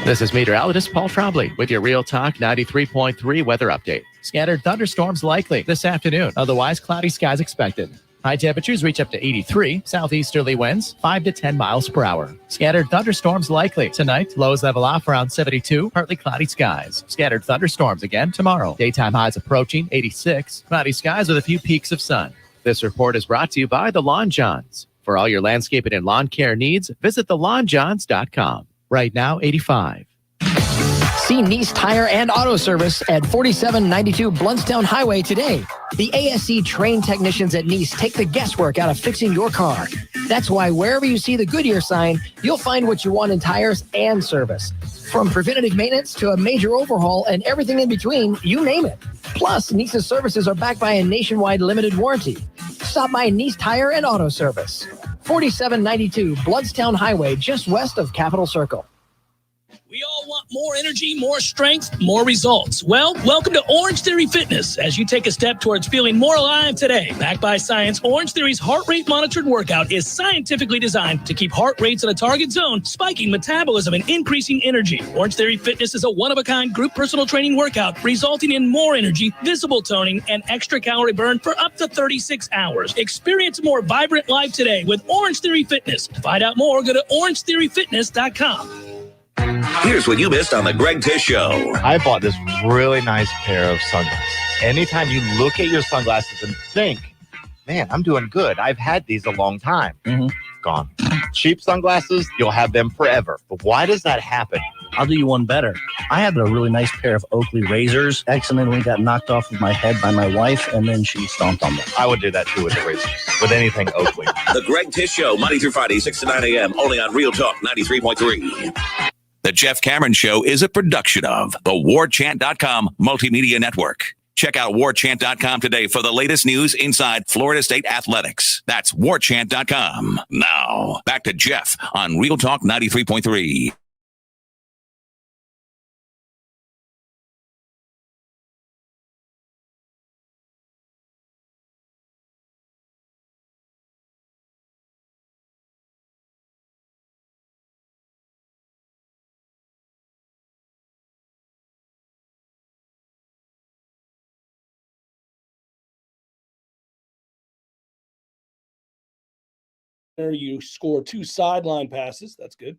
This is meteorologist Paul Trombley with your Real Talk 93.3 weather update. Scattered thunderstorms likely this afternoon. Otherwise, cloudy skies expected. High temperatures reach up to 83. Southeasterly winds 5 to 10 miles per hour. Scattered thunderstorms likely tonight. Lows level off around 72. Partly cloudy skies. Scattered thunderstorms again tomorrow. Daytime highs approaching 86. Cloudy skies with a few peaks of sun. This report is brought to you by the Lawn Johns. For all your landscaping and lawn care needs, visit thelawnjohns.com. Right now, 85. See Nice Tire and Auto Service at 4792 Bluntstown Highway today. The ASC trained technicians at Nice take the guesswork out of fixing your car. That's why wherever you see the Goodyear sign, you'll find what you want in tires and service. From preventative maintenance to a major overhaul and everything in between, you name it. Plus, Nice's services are backed by a nationwide limited warranty. Stop by Nice Tire and Auto Service. 4792 Bluntstown Highway, just west of Capitol Circle. We all want more energy, more strength, more results. Well, welcome to Orange Theory Fitness as you take a step towards feeling more alive today. Backed by science, Orange Theory's heart rate monitored workout is scientifically designed to keep heart rates in a target zone, spiking metabolism and increasing energy. Orange Theory Fitness is a one-of-a-kind group personal training workout resulting in more energy, visible toning, and extra calorie burn for up to 36 hours. Experience a more vibrant life today with Orange Theory Fitness. To find out more, go to orangetheoryfitness.com. Here's what you missed on the Greg Tish Show. I bought this really nice pair of sunglasses. Anytime you look at your sunglasses and think, man, I'm doing good. I've had these a long time. Gone. Cheap sunglasses, you'll have them forever. But why does that happen? I'll do you one better. I had a really nice pair of Oakley razors. Accidentally got knocked off of my head by my wife, and then she stomped on them. I would do that too with the razors, with anything Oakley. The Greg Tish Show, Monday through Friday, 6 to 9 a.m., only on Real Talk 93.3. The Jeff Cameron Show is a production of the Warchant.com Multimedia Network. Check out Warchant.com today for the latest news inside Florida State athletics. That's Warchant.com. Now, back to Jeff on Real Talk 93.3. You score 2 sideline passes. That's good.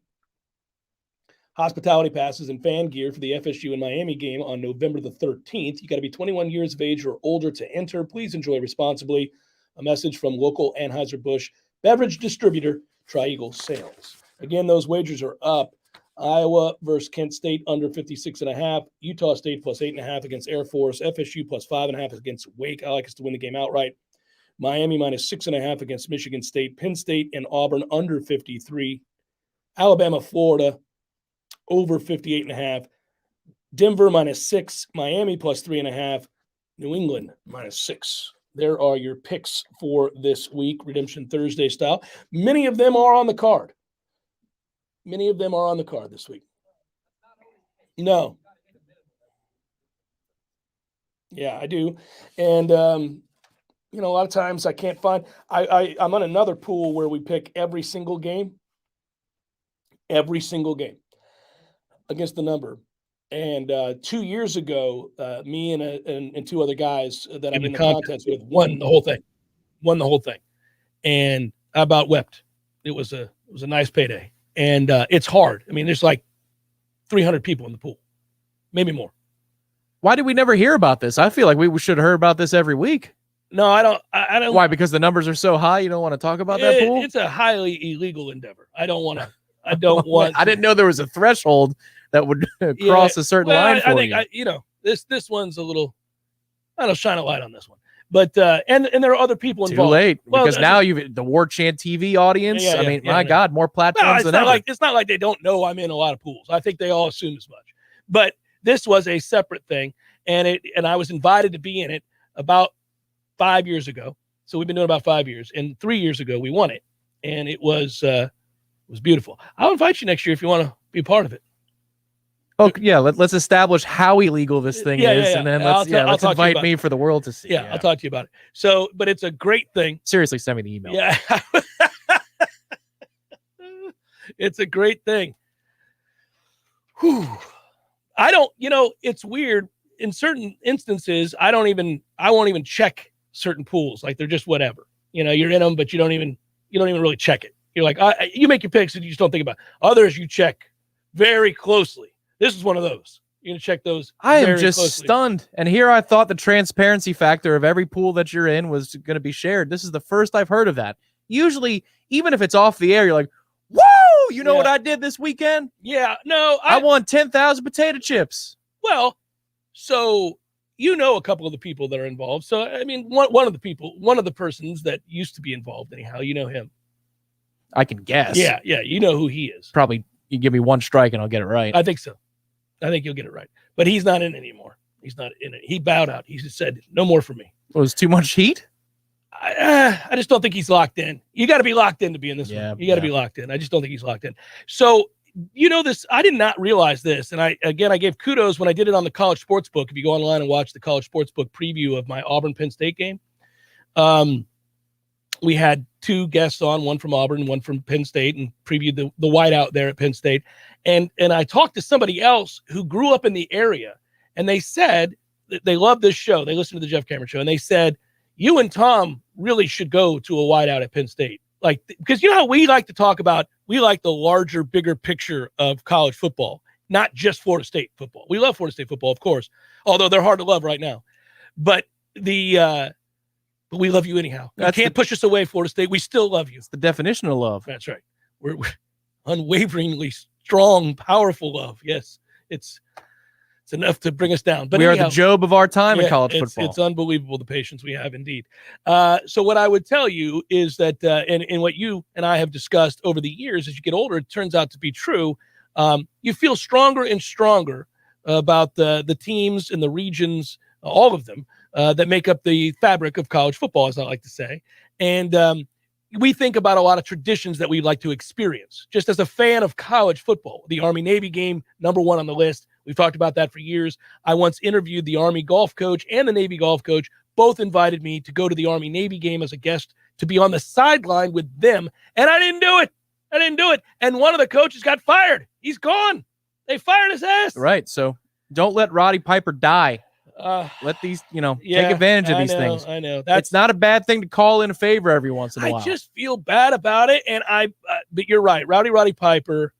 Hospitality passes and fan gear for the FSU and Miami game on November the 13th. You got to be 21 years of age or older to enter. Please enjoy responsibly. A message from local Anheuser-Busch beverage distributor, Tri-Eagle Sales. Again, those wagers are up. Iowa versus Kent State under 56.5. Utah State plus 8.5 against Air Force. FSU plus 5.5 against Wake. I like us to win the game outright. Miami -6.5 against Michigan State. Penn State and Auburn under 53. Alabama, Florida over 58.5. Denver -6. Miami +3.5. New England -6. There are your picks for this week, Redemption Thursday style. Many of them are on the card. Many of them are on the card this week. No. Yeah, I do. And, a lot of times I can't find – I'm on another pool where we pick every single game against the number. And 2 years ago, me and two other guys that I'm in the contest with won the whole thing. And I about wept. It was a nice payday. And it's hard. I mean, there's like 300 people in the pool, maybe more. Why did we never hear about this? I feel like we should have heard about this every week. No, I don't. Why? Because the numbers are so high, you don't want to talk about that pool? It's a highly illegal endeavor. I don't want. I didn't know there was a threshold that would cross a certain line for you. I think this one's a little. I don't shine a light on this one, but and there are other people involved. Too late, because now you've the Warchant TV audience. My God, more platforms than ever. It's not like they don't know I'm in a lot of pools. I think they all assume as much. But this was a separate thing, and I was invited to be in it about 5 years ago. So we've been doing about 5 years, and 3 years ago we won it, and it was beautiful. I'll invite you next year if you want to be part of it. Oh yeah, let's establish how illegal this thing is, and then let's invite me for the world to see. Yeah, I'll talk to you about it. So, but it's a great thing. Seriously, send me the email. Yeah, it's a great thing. Whew. I don't. It's weird. In certain instances, I won't even check certain pools. Like they're just whatever. You're in them, but you don't even really check it. You're like, you make your picks and you just don't think about it. Others you check very closely. This is one of those. You're going to check those. I am just stunned. And here I thought the transparency factor of every pool that you're in was going to be shared. This is the first I've heard of that. Usually, even if it's off the air, you're like, whoa, you know what I did this weekend? Yeah, no. I won 10,000 potato chips. Well, so a couple of the people that are involved. So, I mean, one of the persons that used to be involved anyhow, him. I can guess. Yeah, you know who he is. Probably you give me one strike and I'll get it right. I think so. I think you'll get it right. But he's not in it anymore. He's not in it. He bowed out. He just said, no more for me. Was too much heat? I just don't think he's locked in. You got to be locked in to be in this one. You got to be locked in. I just don't think he's locked in. So, this, I did not realize this. And I gave kudos when I did it on the College Sportsbook. If you go online and watch the College Sportsbook preview of my Auburn-Penn State game, we had two guests on, one from Auburn, one from Penn State, and previewed the whiteout there at Penn State. And I talked to somebody else who grew up in the area, and they said that they love this show. They listened to the Jeff Cameron show, and they said, you and Tom really should go to a whiteout at Penn State. Like, because how we like to talk about, we like the larger, bigger picture of college football, not just Florida State football. We love Florida State football, of course, although they're hard to love right now. But but we love you anyhow. You can't push us away, Florida State. We still love you. It's the definition of love. That's right. We're unwaveringly strong, powerful love. Yes, it's enough to bring us down. But we are the Job of our time in college football. It's unbelievable, the patience we have, indeed. So what I would tell you is that, and what you and I have discussed over the years, as you get older, it turns out to be true. You feel stronger and stronger about the teams and the regions, all of them, that make up the fabric of college football, as I like to say. And we think about a lot of traditions that we'd like to experience. Just as a fan of college football, the Army-Navy game, #1 on the list. We've talked about that for years. I once interviewed the Army golf coach and the Navy golf coach. Both invited me to go to the Army-Navy game as a guest, to be on the sideline with them. And I didn't do it. And one of the coaches got fired. He's gone. They fired his ass. Right. So don't let Roddy Piper die. Let these, take advantage of these things. I know. It's not a bad thing to call in a favor every once in a while. I just feel bad about it. And but you're right. Roddy Piper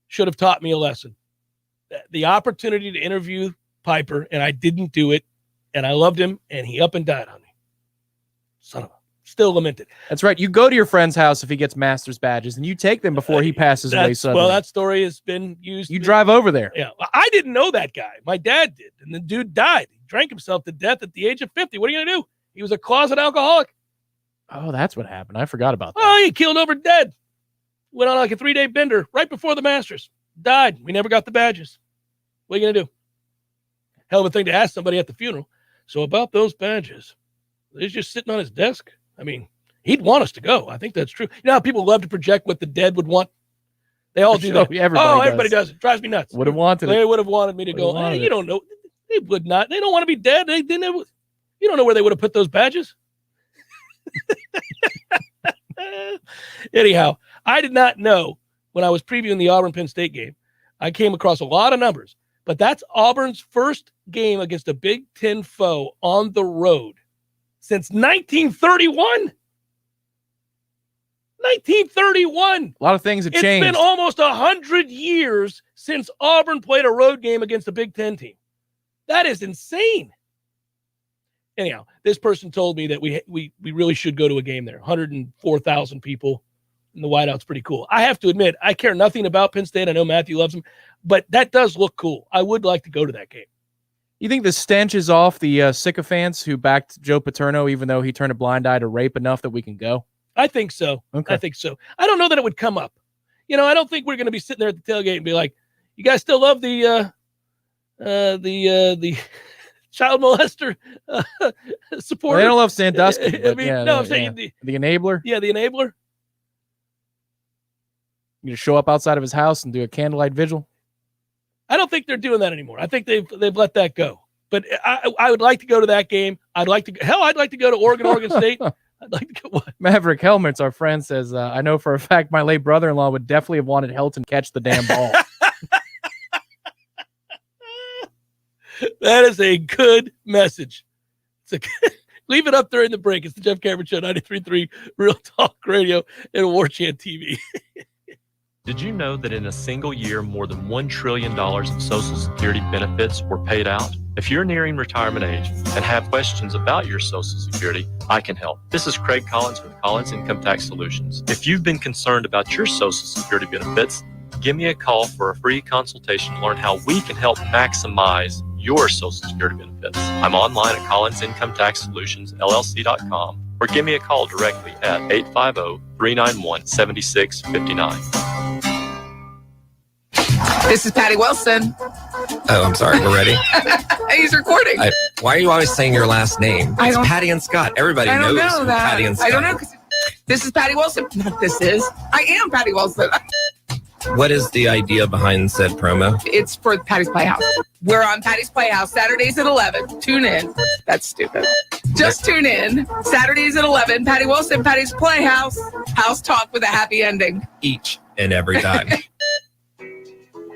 should have taught me a lesson. The opportunity to interview Piper, and I didn't do it. And I loved him, and he up and died on me. Son of a. Still lamented. That's right. You go to your friend's house if he gets master's badges, and you take them before he passes away suddenly. Well, that story has been used. You drive over there. Yeah. I didn't know that guy. My dad did, and the dude died. He drank himself to death at the age of 50. What are you going to do? He was a closet alcoholic. Oh, that's what happened. I forgot about that. Oh, he killed over dead. Went on like a 3-day bender right before the Masters. Died. We never got the badges. What are you going to do? Hell of a thing to ask somebody at the funeral. So about those badges, they're just sitting on his desk. I mean, he'd want us to go. I think that's true. You know how people love to project what the dead would want? They all do that. Everybody does. It drives me nuts. Would have wanted They would have wanted me to go. Hey, you don't know. They would not. They don't want to be dead. You don't know where they would have put those badges. Anyhow, I did not know when I was previewing the Auburn-Penn State game. I came across a lot of numbers, but that's Auburn's first game against a Big Ten foe on the road since 1931. 1931. A lot of things have changed. It's been almost 100 years since Auburn played a road game against a Big Ten team. That is insane. Anyhow, this person told me that we really should go to a game there. 104,000 people, and the whiteout's pretty cool. I have to admit, I care nothing about Penn State. I know Matthew loves them, but that does look cool. I would like to go to that game. You think the stench is off the sycophants who backed Joe Paterno, even though he turned a blind eye to rape enough that we can go? I think so. Okay. I think so. I don't know that it would come up. You know, I don't think we're going to be sitting there at the tailgate and be like, "You guys still love the child molester supporter?" Well, they don't love Sandusky. I mean, I'm saying the enabler. Yeah, the enabler. You just show up outside of his house and do a candlelight vigil. I don't think they're doing that anymore. I think they've let that go. But I would like to go to that game. I'd like to go to Oregon State. I'd like to go. What? Maverick Helmets, our friend, says, I know for a fact my late brother-in-law would definitely have wanted Helton catch the damn ball. That is a good message. Leave it up during the break. It's the Jeff Cameron Show, 93.3 Real Talk Radio and Warchant TV. Did you know that in a single year, more than $1 trillion of Social Security benefits were paid out? If you're nearing retirement age and have questions about your Social Security, I can help. This is Craig Collins with Collins Income Tax Solutions. If you've been concerned about your Social Security benefits, give me a call for a free consultation to learn how we can help maximize your Social Security benefits. I'm online at collinsIncomeTaxSolutionsLLC.com or give me a call directly at 850-391-7659. This is Patty Wilson. Oh, I'm sorry. We're ready. He's recording. Why are you always saying your last name? It's Patty and Scott. Everybody knows who Patty and Scott. I don't know. This is Patty Wilson. I am Patty Wilson. What is the idea behind said promo? It's for Patty's Playhouse. We're on Patty's Playhouse Saturdays at 11. Tune in. That's stupid. Just tune in. Saturdays at 11. Patty Wilson, Patty's Playhouse. House talk with a happy ending. Each and every time.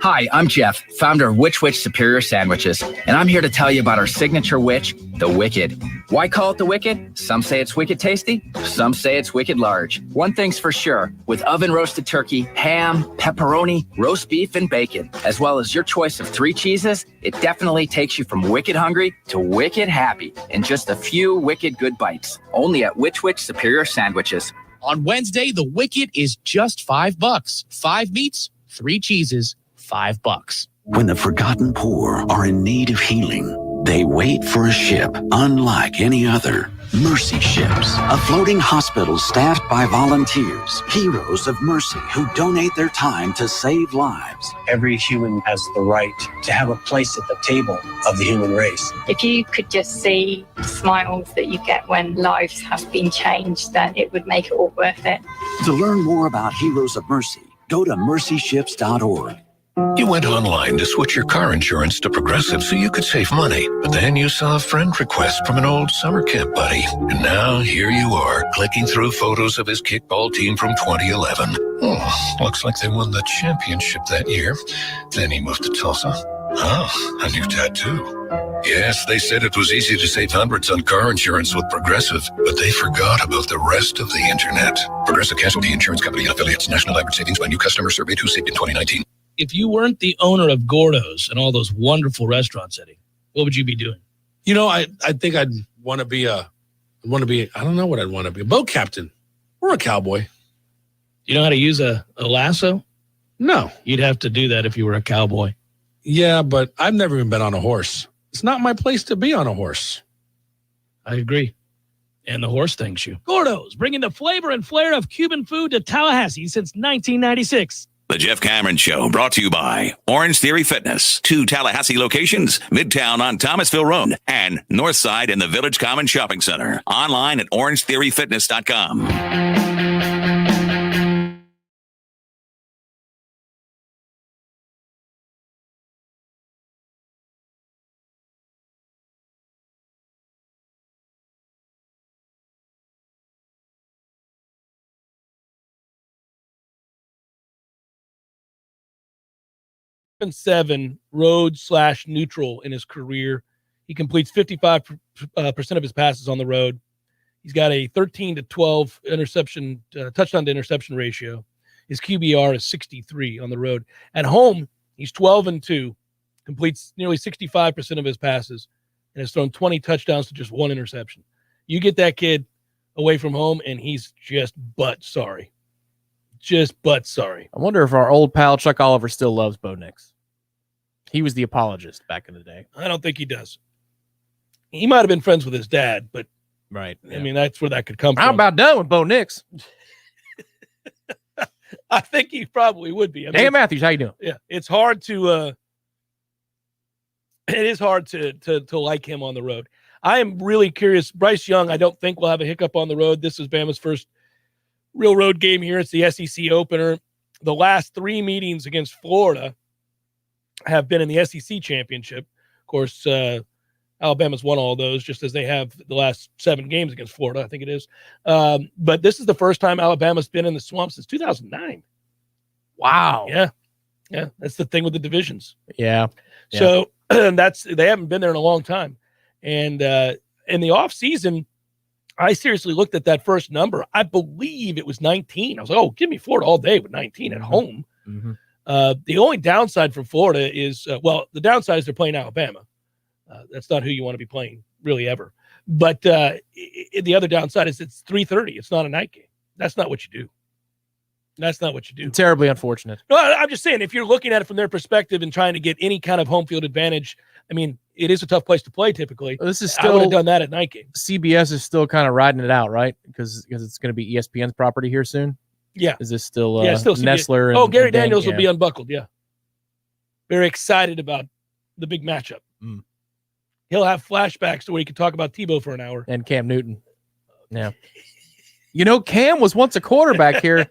Hi, I'm Jeff, founder of Witch Superior Sandwiches, and I'm here to tell you about our signature witch, the Wicked. Why call it the Wicked? Some say it's wicked tasty, some say it's wicked large. One thing's for sure, with oven-roasted turkey, ham, pepperoni, roast beef, and bacon, as well as your choice of 3 cheeses, it definitely takes you from wicked hungry to wicked happy in just a few wicked good bites. Only at Witch Superior Sandwiches. On Wednesday, the Wicked is just $5. 5 meats, 3 cheeses, $5. When the forgotten poor are in need of healing, they wait for a ship unlike any other. Mercy Ships, a floating hospital staffed by volunteers, heroes of mercy who donate their time to save lives. Every human has the right to have a place at the table of the human race. If you could just see the smiles that you get when lives have been changed, then it would make it all worth it. To learn more about Heroes of Mercy, go to mercyships.org. You went online to switch your car insurance to Progressive so you could save money. But then you saw a friend request from an old summer camp buddy. And now here you are, clicking through photos of his kickball team from 2011. Oh, looks like they won the championship that year. Then he moved to Tulsa. Oh, a new tattoo. Yes, they said it was easy to save hundreds on car insurance with Progressive, but they forgot about the rest of the internet. Progressive Casualty Insurance Company and affiliates. National average savings by new customer surveyed who saved in 2019. If you weren't the owner of Gordo's and all those wonderful restaurants, Eddie, what would you be doing? You know, I think I'd want to be I don't know what I'd want to be, a boat captain or a cowboy. You know how to use a lasso? No. You'd have to do that if you were a cowboy. Yeah, but I've never even been on a horse. It's not my place to be on a horse. I agree. And the horse thanks you. Gordo's, bringing the flavor and flair of Cuban food to Tallahassee since 1996. The Jeff Cameron Show, brought to you by Orange Theory Fitness. 2 Tallahassee locations, Midtown on Thomasville Road and Northside in the Village Common Shopping Center. Online at orangetheoryfitness.com. And 7 road/neutral in his career. He completes 55% of his passes on the road. He's got a 13 to 12 interception touchdown to interception ratio. His QBR is 63 on the road. At home, he's 12-2, completes nearly 65% of his passes, and has thrown 20 touchdowns to just 1 interception. You get that kid away from home, and he's just butt sorry. Just butt sorry. I wonder if our old pal Chuck Oliver still loves Bo Nix. He was the apologist back in the day. I don't think he does. He might have been friends with his dad, but right. I mean, that's where that could come from. How about done with Bo Nix? I think he probably would be. I mean, Dan Matthews, how you doing? Yeah, it's hard to. It is hard to like him on the road. I am really curious. Bryce Young, I don't think will have a hiccup on the road. This is Bama's first real road game here. It's the SEC opener. The last 3 meetings against Florida have been in the SEC championship. Of course, Alabama's won all those, just as they have the last 7 games against Florida, I think it is. But this is the first time Alabama's been in the swamp since 2009. Wow. Yeah. Yeah. That's the thing with the divisions. Yeah. So they haven't been there in a long time. And in the offseason, I seriously looked at that first number. I believe it was 19. I was like, oh, give me Florida all day with 19 at home. Mm-hmm. The only downside for Florida is, the downside is they're playing Alabama. That's not who you want to be playing really ever. But the other downside is it's 3:30. It's not a night game. That's not what you do. That's not what you do. Terribly unfortunate. No, I'm just saying, if you're looking at it from their perspective and trying to get any kind of home field advantage, I mean, it is a tough place to play typically. This is I would still have done that at night game. CBS is still kind of riding it out, right? Because it's going to be ESPN's property here soon. Yeah. Is this still still CBS. Nestler? Oh, Gary Daniels yeah. will be unbuckled. Yeah. Very excited about the big matchup. Mm. He'll have flashbacks to where he could talk about Tebow for an hour. And Cam Newton. Yeah. Cam was once a quarterback here.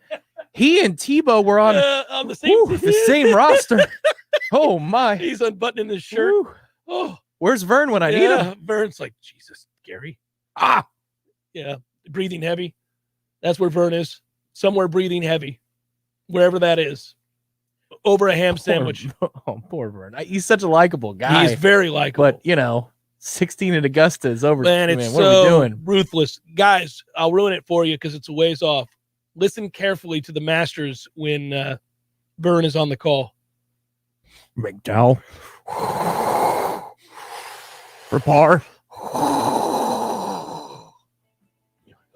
He and Tebow were on the same roster. Oh, my. He's unbuttoning his shirt. Woo. Oh, where's Vern when I need him? Vern's like, Jesus, Gary. Yeah, breathing heavy. That's where Vern is. Somewhere breathing heavy. Wherever that is. Over a ham sandwich. Oh, poor Vern. He's such a likable guy. He's very likable. But, 16 at Augusta is over. Man, it's what are we doing? Ruthless. Guys, I'll ruin it for you because it's a ways off. Listen carefully to the Masters when Vern is on the call. McDowell. For par.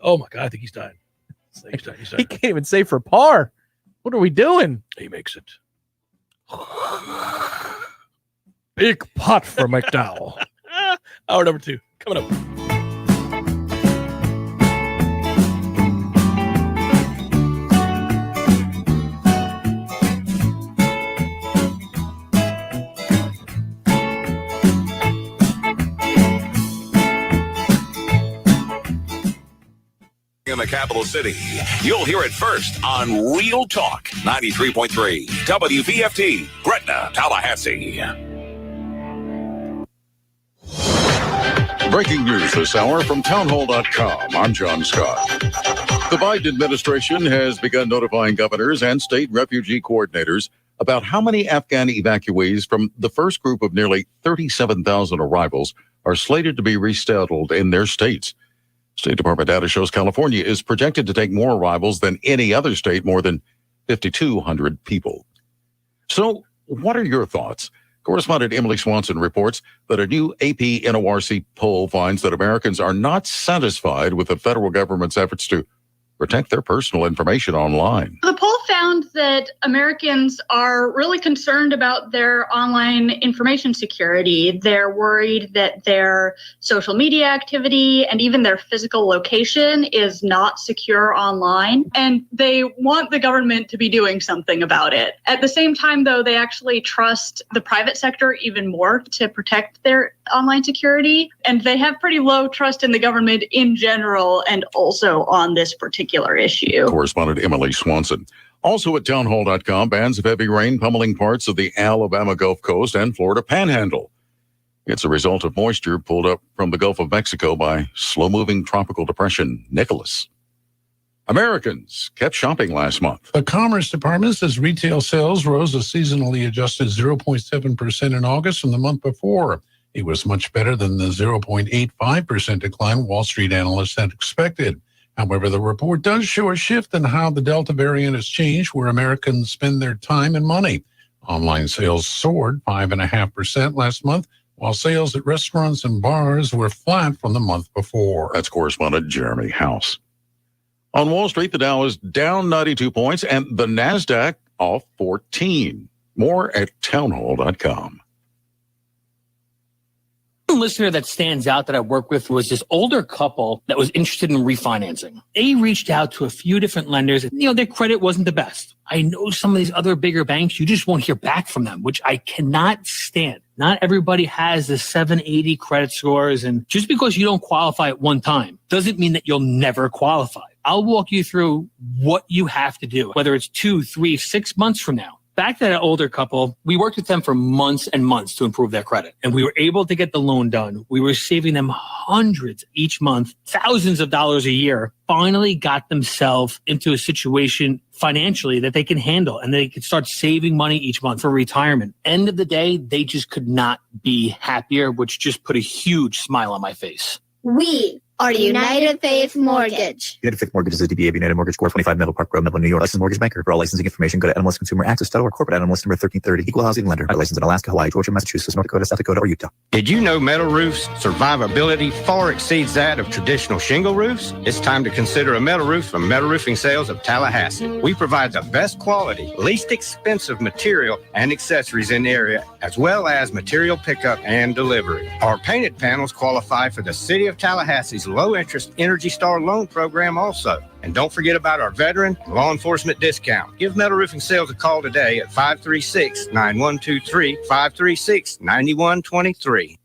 Oh, my God. I think he's dying. He's dying. He can't even say for par. What are we doing? He makes it. Big putt for McDowell. Hour number 2. Coming up. In the capital city, you'll hear it first on Real Talk 93.3 WVFT, Gretna, Tallahassee. Breaking news this hour from townhall.com. I'm John Scott. The Biden administration has begun notifying governors and state refugee coordinators about how many Afghan evacuees from the first group of nearly 37,000 arrivals are slated to be resettled in their states. State Department data shows California is projected to take more arrivals than any other state, more than 5,200 people. So what are your thoughts? Correspondent Emily Swanson reports that a new AP NORC poll finds that Americans are not satisfied with the federal government's efforts to protect their personal information online. The poll found that Americans are really concerned about their online information security. They're worried that their social media activity and even their physical location is not secure online, and they want the government to be doing something about it. At the same time, though, they actually trust the private sector even more to protect their online security, and they have pretty low trust in the government in general and also on this particular issue. Correspondent Emily Swanson. Also at townhall.com, bands of heavy rain pummeling parts of the Alabama Gulf Coast and Florida Panhandle. It's a result of moisture pulled up from the Gulf of Mexico by slow-moving tropical depression Nicholas. Americans kept shopping last month. The Commerce Department says retail sales rose a seasonally adjusted 0.7% in August from the month before. It was much better than the 0.85% decline Wall Street analysts had expected. However, the report does show a shift in how the Delta variant has changed where Americans spend their time and money. Online sales soared 5.5% last month, while sales at restaurants and bars were flat from the month before. That's correspondent Jeremy House. On Wall Street, the Dow is down 92 points and the NASDAQ off 14. More at townhall.com. Listener that stands out that I worked with was this older couple that was interested in refinancing. They reached out to a few different lenders. Their credit wasn't the best. I know some of these other bigger banks, you just won't hear back from them, which I cannot stand. Not everybody has the 780 credit scores. And just because you don't qualify at one time doesn't mean that you'll never qualify. I'll walk you through what you have to do, whether it's 2, 3, 6 months from now. Back to that older couple, we worked with them for months and months to improve their credit. And we were able to get the loan done. We were saving them hundreds each month, thousands of dollars a year, finally got themselves into a situation financially that they can handle and they could start saving money each month for retirement. End of the day, they just could not be happier, which just put a huge smile on my face. We are United Faith Mortgage. United Faith Mortgage is a DBA of United Mortgage Corp. 25 Middle Park Road, Midland, New York. Licensed mortgage banker. For all licensing information, go to NMLSConsumerAccess.org. Corporate NMLS number 1330. Equal housing lender. Licensed in Alaska, Hawaii, Georgia, Massachusetts, North Dakota, South Dakota, or Utah. Did you know metal roofs' survivability far exceeds that of traditional shingle roofs? It's time to consider a metal roof from Metal Roofing Sales of Tallahassee. We provide the best quality, least expensive material and accessories in the area, as well as material pickup and delivery. Our painted panels qualify for the City of Tallahassee's low-interest Energy Star loan program also. And don't forget about our veteran law enforcement discount. Give Metal Roofing Sales a call today at 536-9123, 536-9123.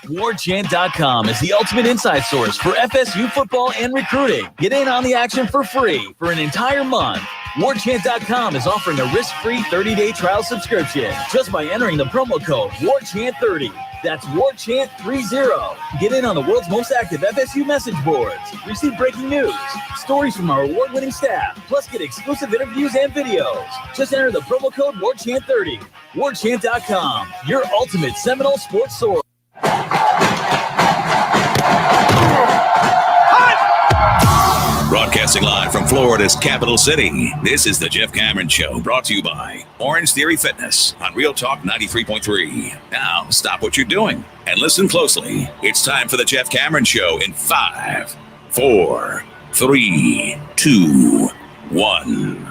Warchant.com is the ultimate inside source for FSU football and recruiting. Get in on the action for free for an entire month. Warchant.com is offering a risk-free 30-day trial subscription just by entering the promo code WARCHANT30. That's WARCHANT30. Get in on the world's most active FSU message boards. Receive breaking news, stories from our award-winning staff, plus get exclusive interviews and videos. Just enter the promo code WARCHANT30. Warchant.com, your ultimate Seminole sports source. Broadcasting live from Florida's capital city, this is the Jeff Cameron Show, brought to you by Orange Theory Fitness on Real Talk 93.3. Now, stop what you're doing and listen closely. It's time for the Jeff Cameron Show in 5, 4, 3, 2, 1.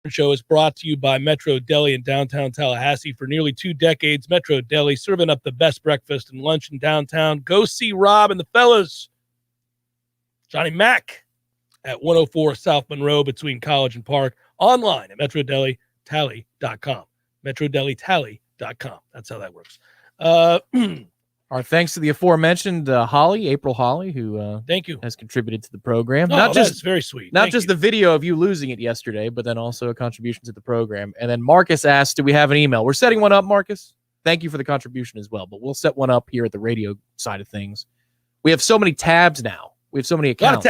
Show is brought to you by Metro Deli in downtown Tallahassee. For nearly 2 decades, Metro Deli serving up the best breakfast and lunch in downtown. Go see Rob and the fellas. Johnny Mack at 104 South Monroe between College and Park. Online at MetroDeliTally.com. MetroDeliTally.com. That's how that works. Our thanks to the aforementioned April Holly, who thank you has contributed to the program. That's very sweet. Not just the video of you losing it yesterday, but then also a contribution to the program. And then Marcus asked, do we have an email? We're setting one up, Marcus. thank you for the contribution as well. But we'll set one up here at the radio side of things. We have so many tabs now. We have so many accounts. A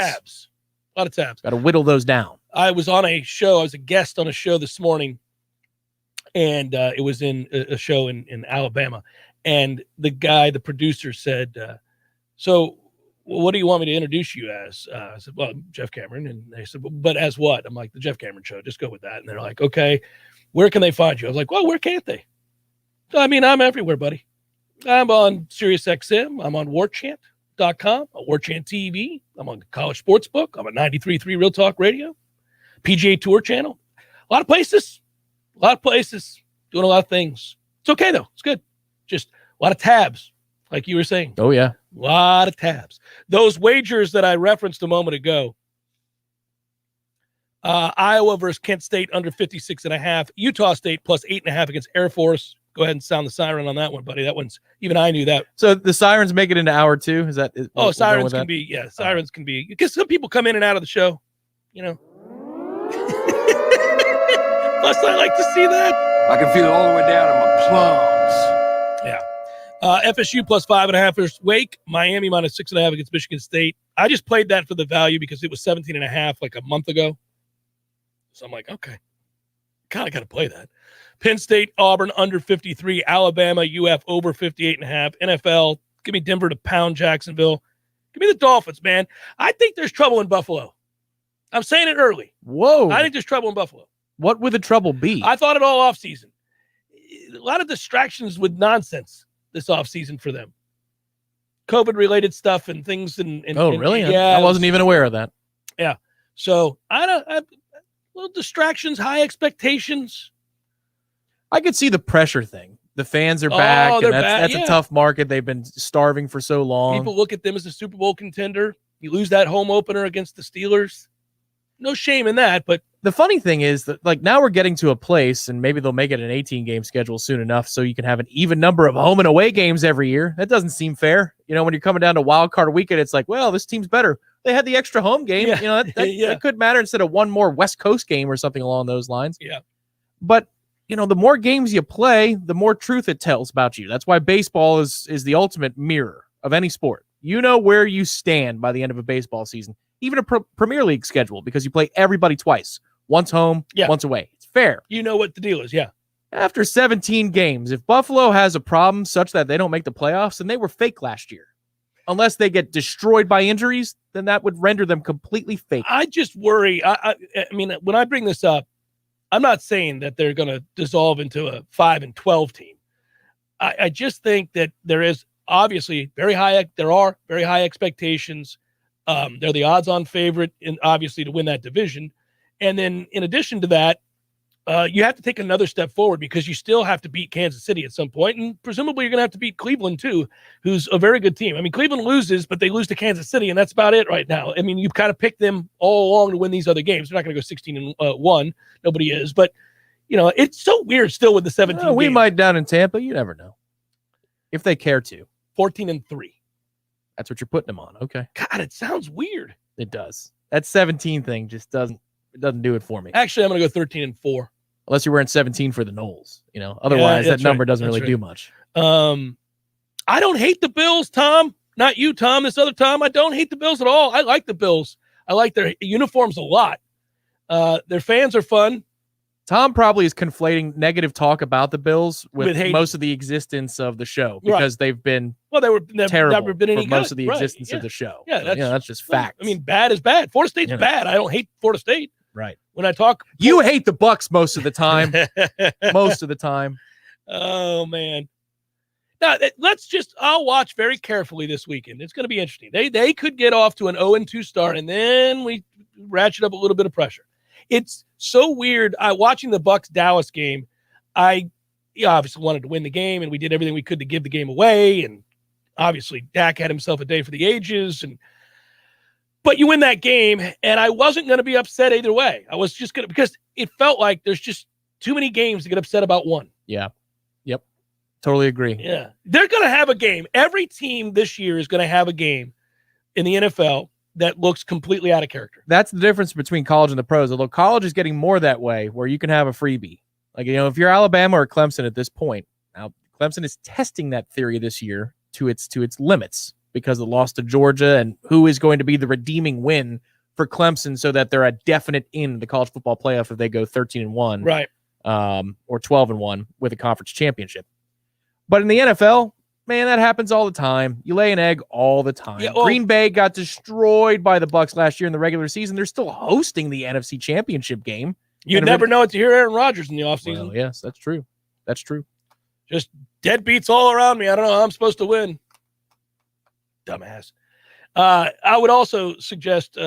lot of tabs. Got to whittle those down. I was on a show. I was a guest on a show this morning, and it was in a show in Alabama. And the producer said, so what do you want me to introduce you as? I said, well, Jeff Cameron. And they said, but as what? I'm like, the Jeff Cameron Show. Just go with that. And they're like, okay, where can they find you? I was like, well, where can't they? I mean, I'm everywhere, buddy. I'm on SiriusXM. I'm on Warchant.com, Warchant TV. I'm on College Sportsbook. I'm at 93.3 Real Talk Radio, PGA Tour Channel. A lot of places. Doing a lot of things. It's okay, though. It's good. Just a lot of tabs, like you were saying. Oh, yeah. A lot of tabs. Those wagers that I referenced a moment ago, Iowa versus Kent State under 56.5, Utah State plus 8.5 against Air Force. Go ahead and sound the siren on that one, buddy. That one's, even I knew that. So the sirens make it into hour 2? Is that? Sirens can be, yeah. Sirens can be, because some people come in and out of the show, you know. Plus, I like to see that. I can feel it all the way down in my plums. Yeah. FSU plus 5.5 versus Wake. Miami minus 6.5 against Michigan State. I just played that for the value because it was 17.5 like a month ago. So I'm like, okay, kind of got to play that. Penn State, Auburn under 53. Alabama, UF over 58.5. NFL, give me Denver to pound Jacksonville. Give me the Dolphins, man. I think there's trouble in Buffalo. I'm saying it early. Whoa. I think there's trouble in Buffalo. What would the trouble be? I thought it all offseason. A lot of distractions with nonsense this offseason for them. COVID-related stuff and things. Really? Yeah, I wasn't even aware of that. Yeah. So, little distractions, high expectations. I could see the pressure thing. The fans are back, and that's a tough market. They've been starving for so long. People look at them as a Super Bowl contender. You lose that home opener against the Steelers. No shame in that, but the funny thing is that, like, now we're getting to a place, and maybe they'll make it an 18-game schedule soon enough so you can have an even number of home and away games every year. That doesn't seem fair. You know, when you're coming down to wild card weekend, it's like, well, this team's better. They had the extra home game. Yeah. You know, that could matter instead of one more West Coast game or something along those lines. Yeah. But, you know, the more games you play, the more truth it tells about you. That's why baseball is the ultimate mirror of any sport. You know where you stand by the end of a baseball season, even a Premier League schedule, because you play everybody twice. Once home, once away. It's fair. You know what the deal is, yeah. After 17 games, if Buffalo has a problem such that they don't make the playoffs, then they were fake last year. Unless they get destroyed by injuries, then that would render them completely fake. I just worry. I mean, when I bring this up, I'm not saying that they're going to dissolve into a 5-12 team. I just think that there is obviously there are very high expectations. They're the odds-on favorite, and obviously to win that division. And then in addition to that, you have to take another step forward because you still have to beat Kansas City at some point. And presumably you're going to have to beat Cleveland too, who's a very good team. I mean, Cleveland loses, but they lose to Kansas City, and that's about it right now. I mean, you've kind of picked them all along to win these other games. They're not going to go 16-1. Nobody is. But, you know, it's so weird still with the 17 we games. might down in Tampa. You never know. If they care to. 14-3. That's what you're putting them on. Okay. God, it sounds weird. It does. That 17 thing just doesn't do it for me. Actually, I'm going to go 13-4. Unless you're wearing 17 for the Noles, you know. Otherwise, that number doesn't really do much. I don't hate the Bills, Tom. Not you, Tom. This other Tom. I don't hate the Bills at all. I like the Bills. I like their uniforms a lot. Their fans are fun. Tom probably is conflating negative talk about the Bills with hate. most of the existence of the show because they've been terrible never been any for most good. of the existence of the show. Yeah, so, that's just fact. I mean, bad is bad. Florida State's bad. I don't hate Florida State. Right. When I talk, you hate the Bucks most of the time. Most of the time. Oh man. Now I'll watch very carefully this weekend. It's going to be interesting. They could get off to an 0-2 start, and then we ratchet up a little bit of pressure. It's so weird. Watching the Bucks Dallas game, I obviously wanted to win the game, and we did everything we could to give the game away. And obviously, Dak had himself a day for the ages, but you win that game, and I wasn't going to be upset either way. I was just going to, because it felt like there's just too many games to get upset about one. Yeah. Yep. Totally agree. Yeah. They're going to have a game. Every team this year is going to have a game in the NFL that looks completely out of character. That's the difference between college and the pros, although college is getting more that way where you can have a freebie. Like, you know, if you're Alabama or Clemson at this point, now Clemson is testing that theory this year to its limits because of the loss to Georgia and who is going to be the redeeming win for Clemson so that they're a definite in the college football playoff if they go 13-1. Right. Or 12-1 with a conference championship. But in the NFL, man, that happens all the time. You lay an egg all the time. Yeah, well, Green Bay got destroyed by the Bucs last year in the regular season. They're still hosting the NFC Championship game. You never know it to hear Aaron Rodgers in the offseason. Well, yes, that's true. That's true. Just deadbeats all around me. I don't know how I'm supposed to win. Dumbass. I would also suggest,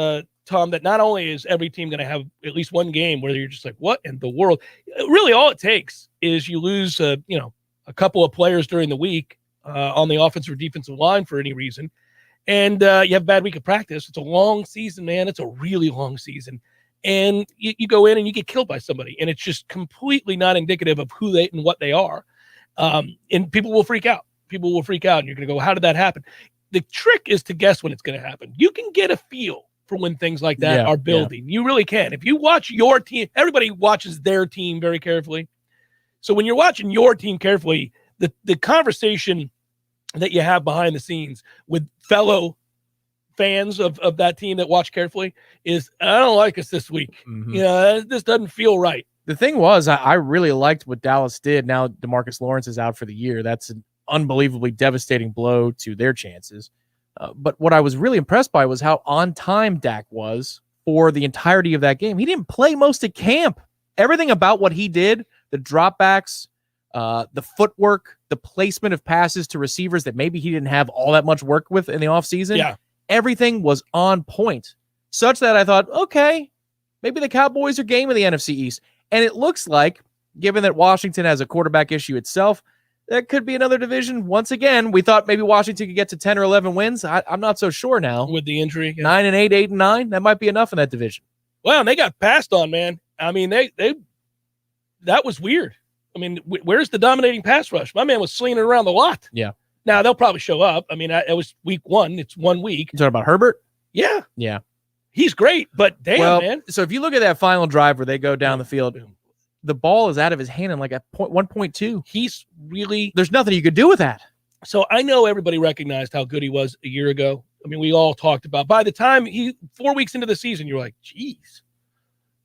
Tom, that not only is every team going to have at least one game where you're just like, what in the world? Really, all it takes is you lose, a couple of players during the week on the offensive or defensive line for any reason, and you have a bad week of practice. It's a long season, man. It's a really long season. And you go in and you get killed by somebody, and it's just completely not indicative of who they and what they are. And people will freak out. People will freak out, and you're going to go, how did that happen? The trick is to guess when it's going to happen. You can get a feel for when things like that are building. You really can. If you watch your team, everybody watches their team very carefully. So when you're watching your team carefully, the conversation that you have behind the scenes with fellow fans of that team that watch carefully is, I don't like us this week. Mm-hmm. This doesn't feel right. The thing was, I really liked what Dallas did. Now DeMarcus Lawrence is out for the year. That's an unbelievably devastating blow to their chances. But what I was really impressed by was how on time Dak was for the entirety of that game. He didn't play most of camp. Everything about what he did, the dropbacks, the footwork, the placement of passes to receivers that maybe he didn't have all that much work with in the offseason, everything was on point, such that I thought, okay, maybe the Cowboys are game of the NFC East. And it looks like, given that Washington has a quarterback issue itself, that could be another division. Once again, we thought maybe Washington could get to 10 or 11 wins. I'm not so sure now. With the injury. 9-8, 8-9, that might be enough in that division. Well, and they got passed on, man. I mean, that was weird. I mean, where's the dominating pass rush? My man was slinging it around the lot. Yeah. Now, they'll probably show up. I mean, it was week 1. It's 1 week. You talking about Herbert? Yeah. Yeah. He's great, but damn, man. So if you look at that final drive where they go down the field, the ball is out of his hand in like a 1.2. He's really... There's nothing you could do with that. So I know everybody recognized how good he was a year ago. I mean, we all talked about, by the time 4 weeks into the season, you're like, geez,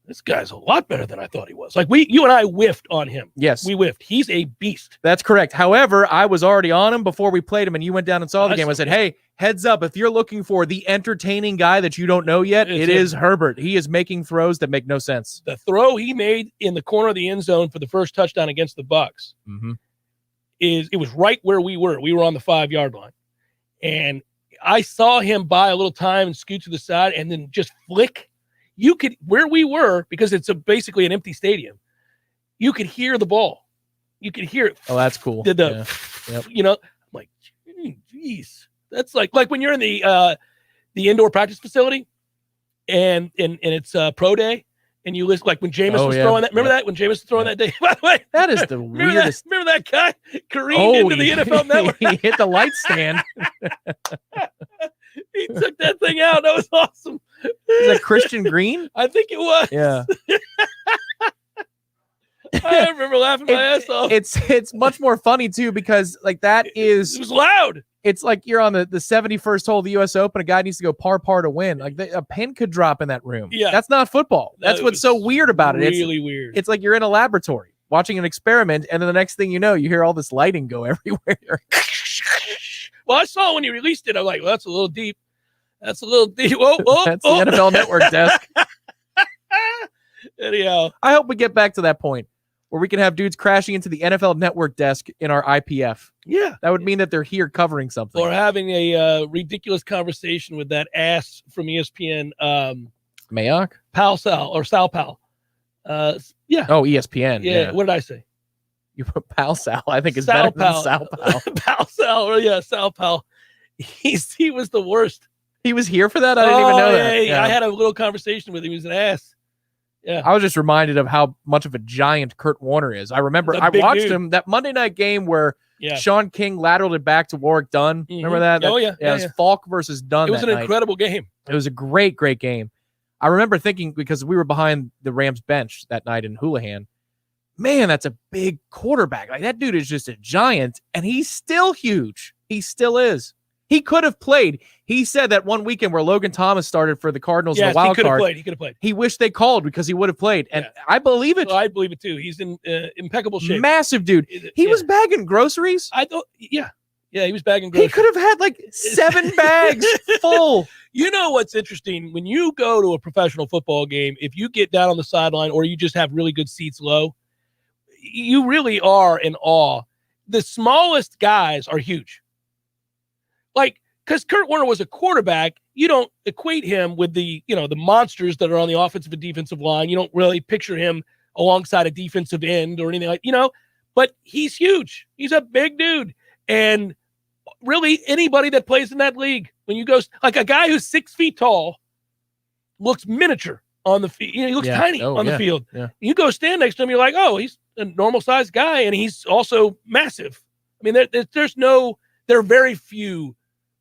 this guy's a lot better than I thought he was. Like you and I whiffed on him. Yes. We whiffed. He's a beast. That's correct. However, I was already on him before we played him, and you went down and saw the game. I said, hey, heads up, if you're looking for the entertaining guy that you don't know yet, it is Herbert. He is making throws that make no sense. The throw he made in the corner of the end zone for the first touchdown against the Bucs it was right where we were. We were on the 5-yard line. And I saw him buy a little time and scoot to the side and then just flick. You could, where we were, because it's basically an empty stadium, you could hear the ball. You could hear it. Oh, that's cool. You know, I'm like, geez. That's like when you're in the indoor practice facility and it's pro day and you listen, like when Jameis was throwing that. Remember that when Jameis was throwing that day? By the way, that is the weirdest. Remember that guy careened into the NFL Network? He hit the light stand. He took that thing out. That was awesome. Is that Christian Green? I think it was. Yeah. I remember laughing my ass off. It's much more funny too because like that is it was loud. It's like you're on the 71st hole of the U.S. Open. A guy needs to go par to win. Like a pin could drop in that room. Yeah, that's not football. That's what's so weird about it. Really weird. It's like you're in a laboratory watching an experiment, and then the next thing you know, you hear all this lighting go everywhere. Well, I saw when you released it. I'm like, well, that's a little deep. That's a little deep. Whoa, that's the NFL Network desk. Anyhow, I hope we get back to that point where we can have dudes crashing into the NFL Network desk in our IPF. Yeah. That would mean that they're here covering something. Or having a ridiculous conversation with that ass from ESPN. Mayock? Sal Pal. Yeah. Oh, ESPN. Yeah. What did I say? You put Pal Sal. I think it's better than Sal Pal. Pal Sal. Yeah, Sal Pal. He was the worst. He was here for that? I didn't even know that. Yeah. I had a little conversation with him. He was an ass. Yeah. I was just reminded of how much of a giant Kurt Warner is. I remember I watched him that Monday night game where Sean King lateraled it back to Warwick Dunn. Remember that? Oh, yeah. It was Falk versus Dunn. It was an incredible game. It was a great game. I remember thinking, because we were behind the Rams bench that night in Houlihan, man, that's a big quarterback. Like, that dude is just a giant, and he's still huge. He still is. He could have played. He said that one weekend where Logan Thomas started for the Cardinals in the wild card. He could have played. He wished they called because he would have played. And I believe it. Well, I believe it too. He's in impeccable shape. Massive dude. He was bagging groceries. I thought, yeah, he was bagging groceries. He could have had like 7 bags full. You know what's interesting? When you go to a professional football game, if you get down on the sideline or you just have really good seats low, you really are in awe. The smallest guys are huge. Like, because Kurt Warner was a quarterback, you don't equate him with the monsters that are on the offensive and defensive line. You don't really picture him alongside a defensive end or anything but he's huge. He's a big dude. And really anybody that plays in that league, when you go, like a guy who's 6 feet tall looks miniature on the field. He looks tiny on the field. Yeah. You go stand next to him, you're like, oh, he's a normal sized guy. And he's also massive. I mean, there are very few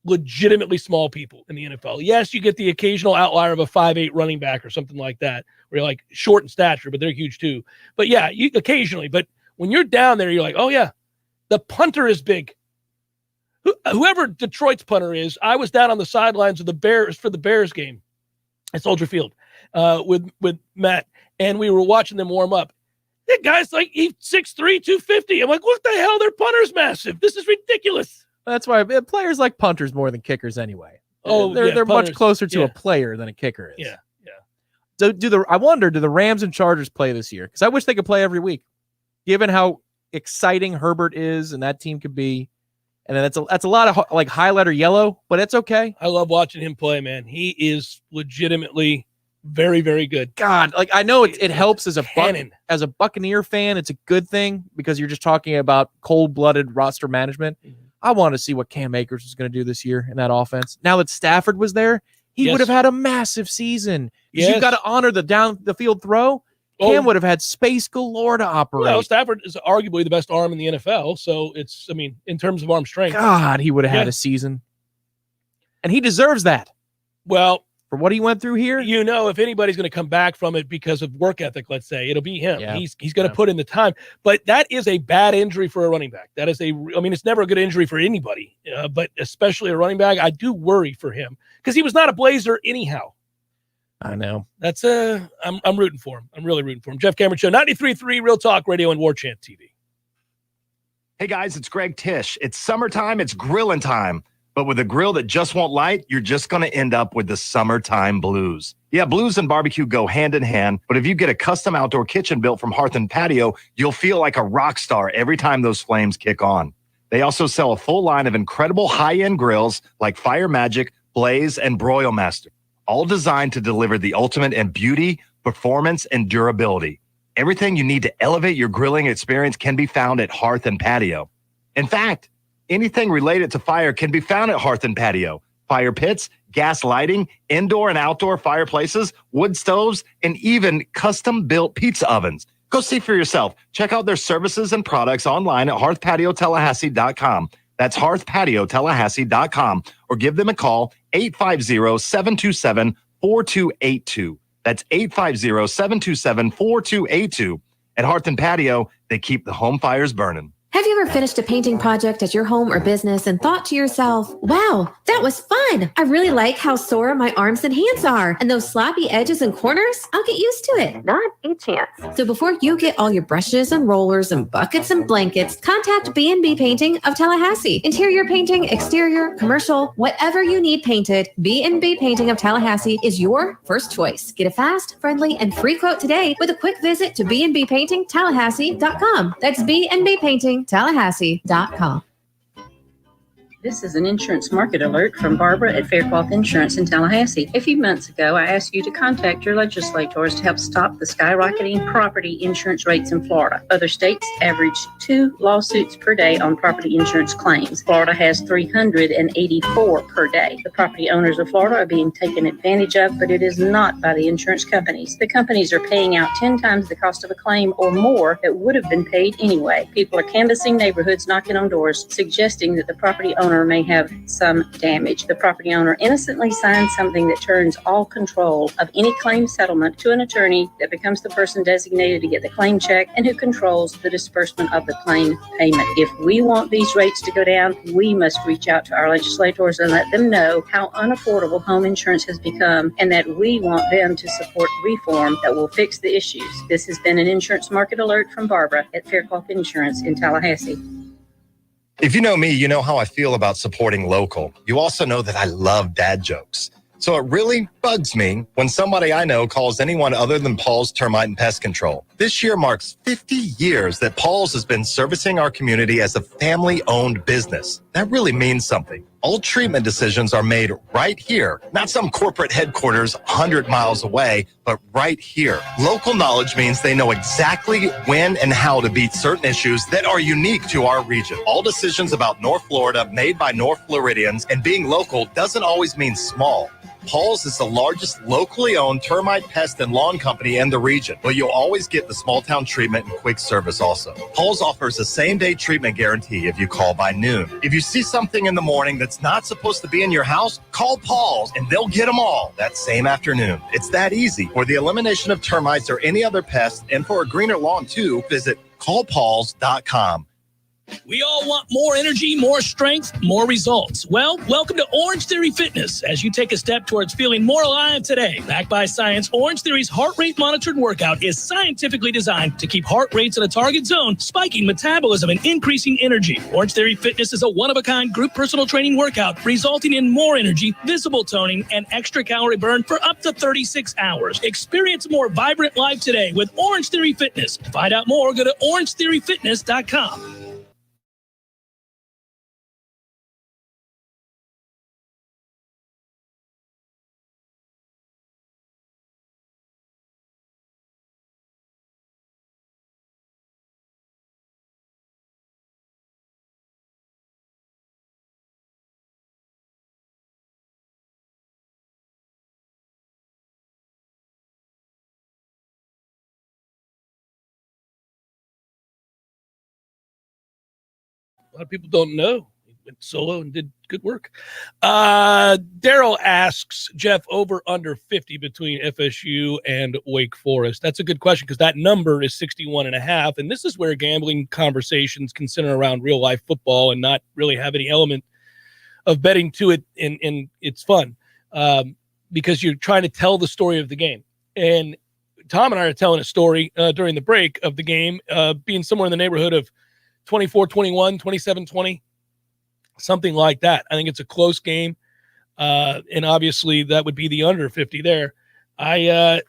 legitimately small people in the NFL. Yes, you get the occasional outlier of a 5'8" running back or something like that, where you're like short in stature, but they're huge too. But yeah, you occasionally. But when you're down there, you're like, oh yeah, the punter is big. Whoever Detroit's punter is, I was down on the sidelines of the Bears for the Bears game at Soldier Field with Matt, and we were watching them warm up. That guy's like, he's 6'3", 250. I'm like, what the hell? Their punter's massive. This is ridiculous. That's why players like punters more than kickers anyway. Oh, they're much closer to a player than a kicker is. Yeah. So I wonder, do the Rams and Chargers play this year? Because I wish they could play every week, given how exciting Herbert is and that team could be. And then that's a lot of like highlighter yellow, but it's okay. I love watching him play, man. He is legitimately very, very good. God, like I know it helps as a Buccaneer fan. It's a good thing because you're just talking about cold-blooded roster management. Mm-hmm. I want to see what Cam Akers is going to do this year in that offense. Now that Stafford was there, he would have had a massive season. Yes. You've got to honor the down the field throw. Cam would have had space galore to operate. Well, Stafford is arguably the best arm in the NFL. So in terms of arm strength. God, he would have had a season. And he deserves that. Well, for what he went through here. If anybody's going to come back from it because of work ethic, let's say, it'll be him. Yeah. He's going to put in the time. But that is a bad injury for a running back. That is it's never a good injury for anybody, but especially a running back. I do worry for him because he was not a Blazer anyhow. I know. That's I'm rooting for him. I'm really rooting for him. Jeff Cameron Show, 93.3 Real Talk Radio and Warchant TV. Hey guys, it's Greg Tish. It's summertime. It's grilling time. But with a grill that just won't light, you're just going to end up with the summertime blues. Yeah, blues and barbecue go hand in hand. But if you get a custom outdoor kitchen built from Hearth and Patio, you'll feel like a rock star every time those flames kick on. They also sell a full line of incredible high-end grills like Fire Magic, Blaze, and Broil Master, all designed to deliver the ultimate in beauty, performance, and durability. Everything you need to elevate your grilling experience can be found at Hearth and Patio. In fact, anything related to fire can be found at Hearth and Patio. Fire pits, gas lighting, indoor and outdoor fireplaces, wood stoves, and even custom-built pizza ovens. Go see for yourself. Check out their services and products online at hearthpatiotallahassee.com. That's hearthpatiotallahassee.com. Or give them a call, 850-727-4282. That's 850-727-4282. At Hearth and Patio, they keep the home fires burning. Have you ever finished a painting project at your home or business and thought to yourself, wow, that was fun. I really like how sore my arms and hands are. And those sloppy edges and corners, I'll get used to it. Not a chance. So before you get all your brushes and rollers and buckets and blankets, contact B&B Painting of Tallahassee. Interior painting, exterior, commercial, whatever you need painted, B&B Painting of Tallahassee is your first choice. Get a fast, friendly, and free quote today with a quick visit to bnbpaintingtallahassee.com. That's B&B Painting Tallahassee.com. This is an insurance market alert from Barbara at Faircloth Insurance in Tallahassee. A few months ago, I asked you to contact your legislators to help stop the skyrocketing property insurance rates in Florida. Other states average 2 lawsuits per day on property insurance claims. Florida has 384 per day. The property owners of Florida are being taken advantage of, but it is not by the insurance companies. The companies are paying out 10 times the cost of a claim or more that would have been paid anyway. People are canvassing neighborhoods, knocking on doors, suggesting that the property owners owner may have some damage. The property owner innocently signs something that turns all control of any claim settlement to an attorney that becomes the person designated to get the claim check and who controls the disbursement of the claim payment. If we want these rates to go down, we must reach out to our legislators and let them know how unaffordable home insurance has become and that we want them to support reform that will fix the issues. This has been an insurance market alert from Barbara at Faircloth Insurance in Tallahassee. If you know me, you know how I feel about supporting local. You also know that I love dad jokes. So it really bugs me when somebody I know calls anyone other than Paul's Termite and Pest Control. This year marks 50 years that Paul's has been servicing our community as a family-owned business. That really means something. All treatment decisions are made right here, not some corporate headquarters 100 miles away, but right here. Local knowledge means they know exactly when and how to beat certain issues that are unique to our region. All decisions about North Florida made by North Floridians, and being local doesn't always mean small. Paul's is the largest locally owned termite, pest, and lawn company in the region, but you'll always get the small town treatment and quick service also. Paul's offers a same-day treatment guarantee if you call by noon. If you see something in the morning that's not supposed to be in your house, call Paul's and they'll get them all that same afternoon. It's that easy. For the elimination of termites or any other pest, and for a greener lawn too, visit callpauls.com. We all want more energy, more strength, more results. Well, welcome to Orange Theory Fitness as you take a step towards feeling more alive today. Backed by science, Orange Theory's heart rate monitored workout is scientifically designed to keep heart rates in a target zone, spiking metabolism and increasing energy. Orange Theory Fitness is a one-of-a-kind group personal training workout resulting in more energy, visible toning, and extra calorie burn for up to 36 hours. Experience a more vibrant life today with Orange Theory Fitness. To find out more, go to orangetheoryfitness.com. A lot of people don't know. He went solo and did good work. Daryl asks, Jeff, over under 50 between FSU and Wake Forest. That's a good question because that number is 61.5. And this is where gambling conversations can center around real life football and not really have any element of betting to it. And it's fun because you're trying to tell the story of the game. And Tom and I are telling a story during the break of the game being somewhere in the neighborhood of 24-21, 27-20, something like that. I think it's a close game. And obviously that would be the under 50 there. I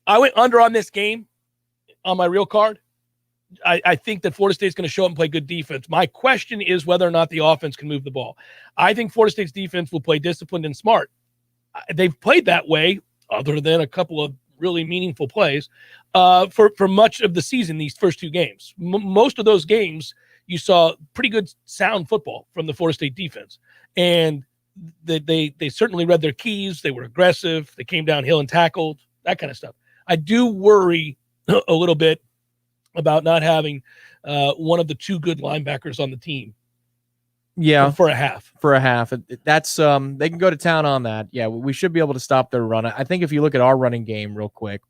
went under on this game on my real card. I think that Florida State's going to show up and play good defense. My question is whether or not the offense can move the ball. I think Florida State's defense will play disciplined and smart. They've played that way other than a couple of really meaningful plays for much of the season, these first two games. Most of those games, you saw pretty good sound football from the Florida State defense. And they certainly read their keys. They were aggressive. They came downhill and tackled, that kind of stuff. I do worry a little bit about not having one of the two good linebackers on the team. Yeah, for a half. That's they can go to town on that. Yeah, we should be able to stop their run. I think if you look at our running game real quick,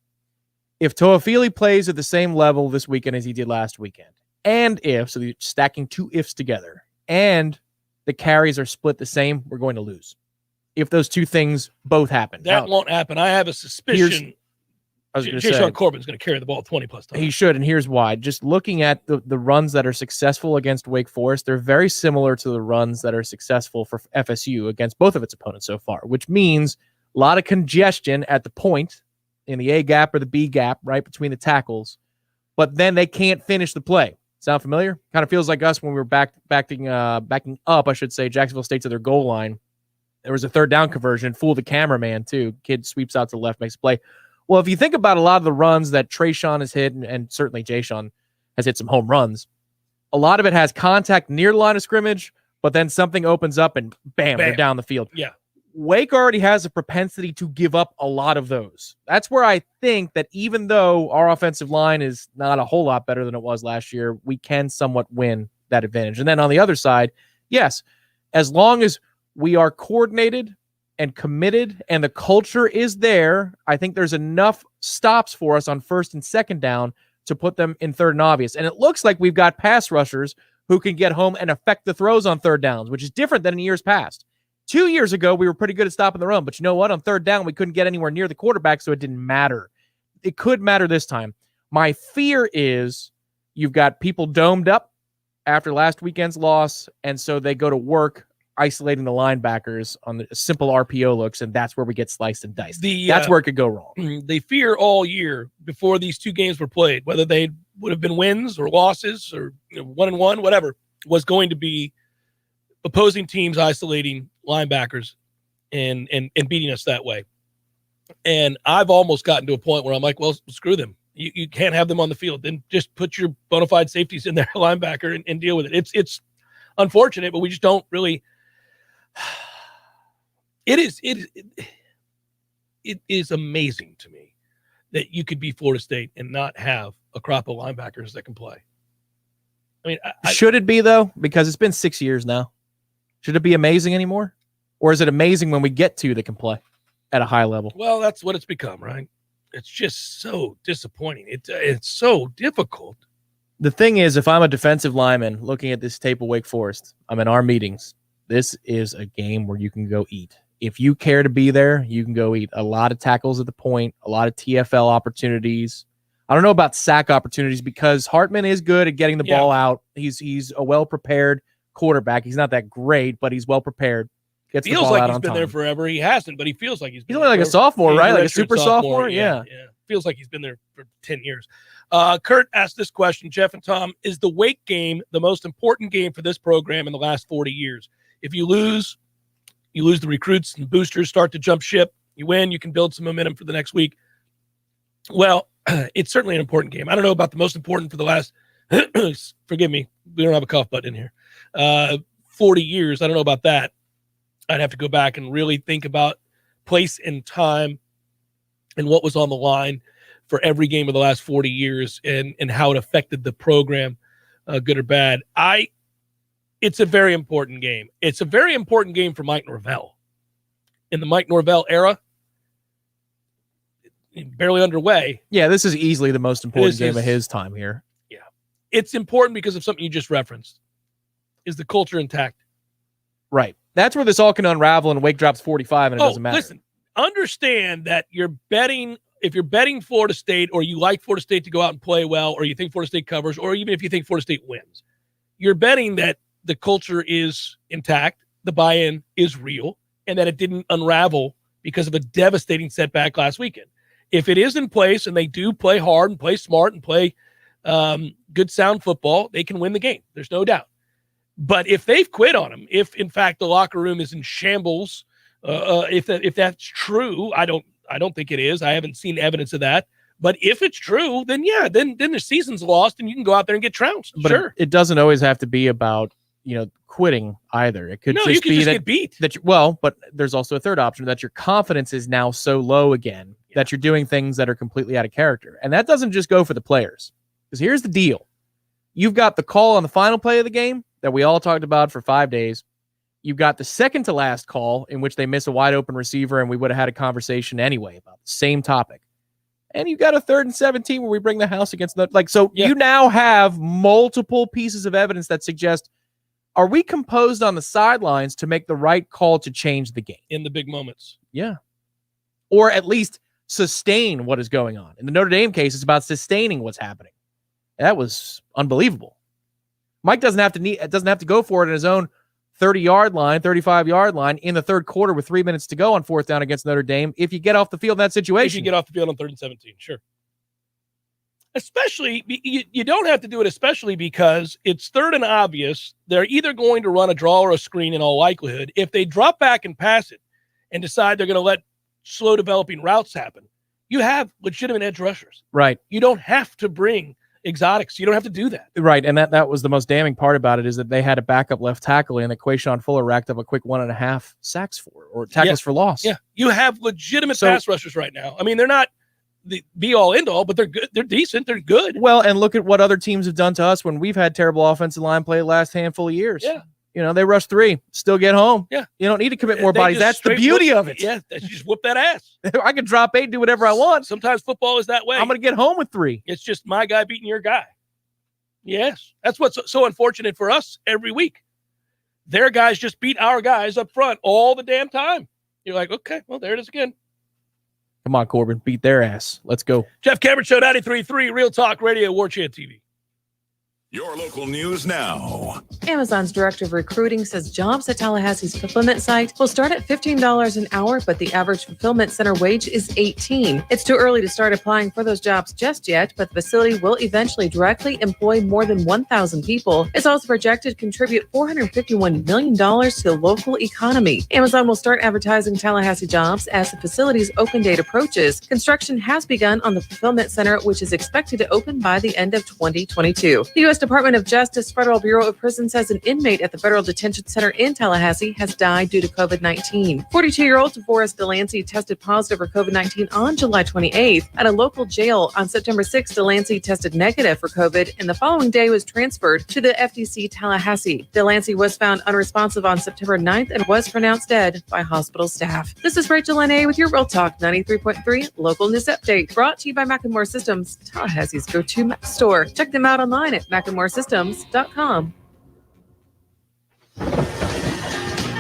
if Toafili plays at the same level this weekend as he did last weekend, and so you're stacking two ifs together, and the carries are split the same, we're going to lose. If those two things both happen. That won't happen. I have a suspicion Jay Corbin's going to carry the ball 20-plus times. He should, and here's why. Just looking at the runs that are successful against Wake Forest, they're very similar to the runs that are successful for FSU against both of its opponents so far, which means a lot of congestion at the point in the A gap or the B gap, right, between the tackles, but then they can't finish the play. Sound familiar? Kind of feels like us when we were backing up, I should say, Jacksonville State to their goal line. There was a third down conversion, fooled the cameraman too. Kid sweeps out to the left, makes a play. Well, if you think about a lot of the runs that Trayshawn has hit, and certainly Jayshawn has hit some home runs, a lot of it has contact near the line of scrimmage, but then something opens up and bam, they're down the field. Yeah. Wake already has a propensity to give up a lot of those. That's where I think that even though our offensive line is not a whole lot better than it was last year, we can somewhat win that advantage. And then on the other side, yes, As long as we are coordinated and committed and the culture is there, I think there's enough stops for us on first and second down to put them in third and obvious. And it looks like we've got pass rushers who can get home and affect the throws on third downs, which is different than in years past. 2 years ago, we were pretty good at stopping the run, but you know what? On third down, we couldn't get anywhere near the quarterback, so it didn't matter. It could matter this time. My fear is you've got people domed up after last weekend's loss, and so they go to work isolating the linebackers on the simple RPO looks, and that's where we get sliced and diced. That's where it could go wrong. The fear all year before these two games were played, whether they would have been wins or losses or 1-1, whatever, was going to be opposing teams isolating linebackers and beating us that way. And I've almost gotten to a point where I'm like, well, screw them. You can't have them on the field. Then just put your bona fide safeties in there, linebacker, and deal with it. It's unfortunate, but we just don't really. It is amazing to me that you could be Florida State and not have a crop of linebackers that can play. I mean, should it be though? Because it's been 6 years now. Should it be amazing anymore? Or is it amazing when we get two that can play at a high level? Well, that's what it's become, right? It's just so disappointing. It's so difficult. The thing is, if I'm a defensive lineman looking at this tape of Wake Forest, I'm in our meetings. This is a game where you can go eat. If you care to be there, you can go eat. A lot of tackles at the point, a lot of TFL opportunities. I don't know about sack opportunities because Hartman is good at getting the ball out. He's a well-prepared quarterback. He's not that great, but he's well-prepared. Gets the ball out on time. Feels like he's been there forever. He hasn't, but he feels like he's been there. He's only like a sophomore, right? Like a super sophomore? Yeah. Feels like he's been there for 10 years. Kurt asked this question, Jeff and Tom, is the Wake game the most important game for this program in the last 40 years? If you lose the recruits and boosters start to jump ship. You win, you can build some momentum for the next week. Well, it's certainly an important game. I don't know about the most important for the last, forgive me, we don't have a cough button in here, 40 years. I don't know about that. I'd have to go back and really think about place and time and what was on the line for every game of the last 40 years and how it affected the program, good or bad. It's a very important game. It's a very important game for Mike Norvell. In the Mike Norvell era, barely underway. Yeah, this is easily the most important game of his time here. Yeah. It's important because of something you just referenced. Is the culture intact? Right. That's where this all can unravel and Wake drops 45 and it doesn't matter. Listen, understand that you're betting, if you're betting Florida State or you like Florida State to go out and play well or you think Florida State covers or even if you think Florida State wins, you're betting that the culture is intact, the buy-in is real, and that it didn't unravel because of a devastating setback last weekend. If it is in place and they do play hard and play smart and play good sound football, they can win the game. There's no doubt. But if they've quit on them, if in fact the locker room is in shambles, if that's true, I don't think it is. I haven't seen evidence of that. But if it's true, then yeah, then the season's lost and you can go out there and get trounced. But sure. It doesn't always have to be about quitting either. It could just be get beat. But there's also a third option that your confidence is now so low again that you're doing things that are completely out of character. And that doesn't just go for the players. Because here's the deal. You've got the call on the final play of the game that we all talked about for 5 days. You've got the second to last call in which they miss a wide open receiver and we would have had a conversation anyway about the same topic. And you got a 3rd and 17 where we bring the house against the you now have multiple pieces of evidence that suggest, are we composed on the sidelines to make the right call to change the game? In the big moments. Yeah. Or at least sustain what is going on. In the Notre Dame case, it's about sustaining what's happening. That was unbelievable. Mike doesn't have to go for it in his own 30-yard line, 35-yard line in the third quarter with 3 minutes to go on 4th down against Notre Dame if you get off the field in that situation. If you get off the field on 3rd and 17, sure. Especially, you don't have to do it especially because it's 3rd and obvious. They're either going to run a draw or a screen in all likelihood. If they drop back and pass it and decide they're going to let slow developing routes happen, you have legitimate edge rushers. Right. You don't have to bring exotics. You don't have to do that. Right, and that was the most damning part about it is that they had a backup left tackle and that Quayshawn Fuller racked up a quick 1.5 sacks for, or tackles for loss. Yeah, you have legitimate pass rushers right now. I mean, they're not the be-all, end-all, but they're good. They're decent. They're good. Well, and look at what other teams have done to us when we've had terrible offensive line play the last handful of years. Yeah. They rush 3, still get home. Yeah. You don't need to commit more They bodies. just That's the straight beauty whoop- of it. Yeah, you just whoop that ass. I can drop 8, do whatever I want. Sometimes football is that way. I'm going to get home with 3. It's just my guy beating your guy. Yes. That's what's so unfortunate for us every week. Their guys just beat our guys up front all the damn time. You're like, okay, well, there it is again. Come on, Corbin. Beat their ass. Let's go. Jeff Cameron Show, 93.3, Real Talk Radio, Warchant TV. Your local news now. Amazon's director of recruiting says jobs at Tallahassee's fulfillment site will start at $15 an hour, but the average fulfillment center wage is $18. It's too early to start applying for those jobs just yet, but the facility will eventually directly employ more than 1,000 people. It's also projected to contribute $451 million to the local economy. Amazon will start advertising Tallahassee jobs as the facility's open date approaches. Construction has begun on the fulfillment center, which is expected to open by the end of 2022. The U.S. Department of Justice Federal Bureau of Prisons says an inmate at the Federal Detention Center in Tallahassee has died due to COVID-19. 42-year-old DeForest Delancey tested positive for COVID-19 on July 28th. At a local jail on September 6th, Delancey tested negative for COVID, and the following day was transferred to the FDC Tallahassee. Delancey was found unresponsive on September 9th and was pronounced dead by hospital staff. This is Rachel Lene with your Real Talk 93.3 local news update, brought to you by Macklemore Systems, Tallahassee's go-to Mac store. Check them out online at McLemoreSystems.com.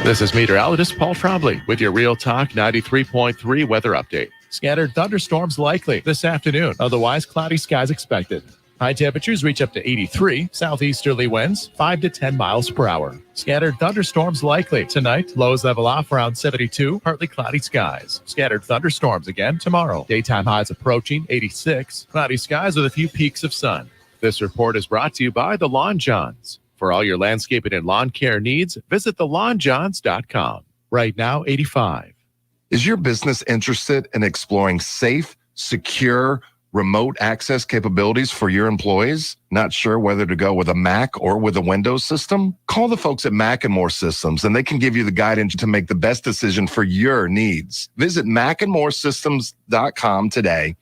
This is meteorologist Paul Trombley with your Real Talk 93.3 weather update. Scattered thunderstorms likely this afternoon, otherwise cloudy skies expected. High temperatures reach up to 83, southeasterly winds 5 to 10 miles per hour. Scattered thunderstorms likely tonight, lows level off around 72, partly cloudy skies. Scattered thunderstorms again tomorrow. Daytime highs approaching 86, cloudy skies with a few peaks of sun. This report is brought to you by the Lawn Johns. For all your landscaping and lawn care needs, visit thelawnjohns.com. Right now, 85. Is your business interested in exploring safe, secure, remote access capabilities for your employees? Not sure whether to go with a Mac or with a Windows system? Call the folks at McKenzie Systems and they can give you the guidance to make the best decision for your needs. Visit McKenzie today.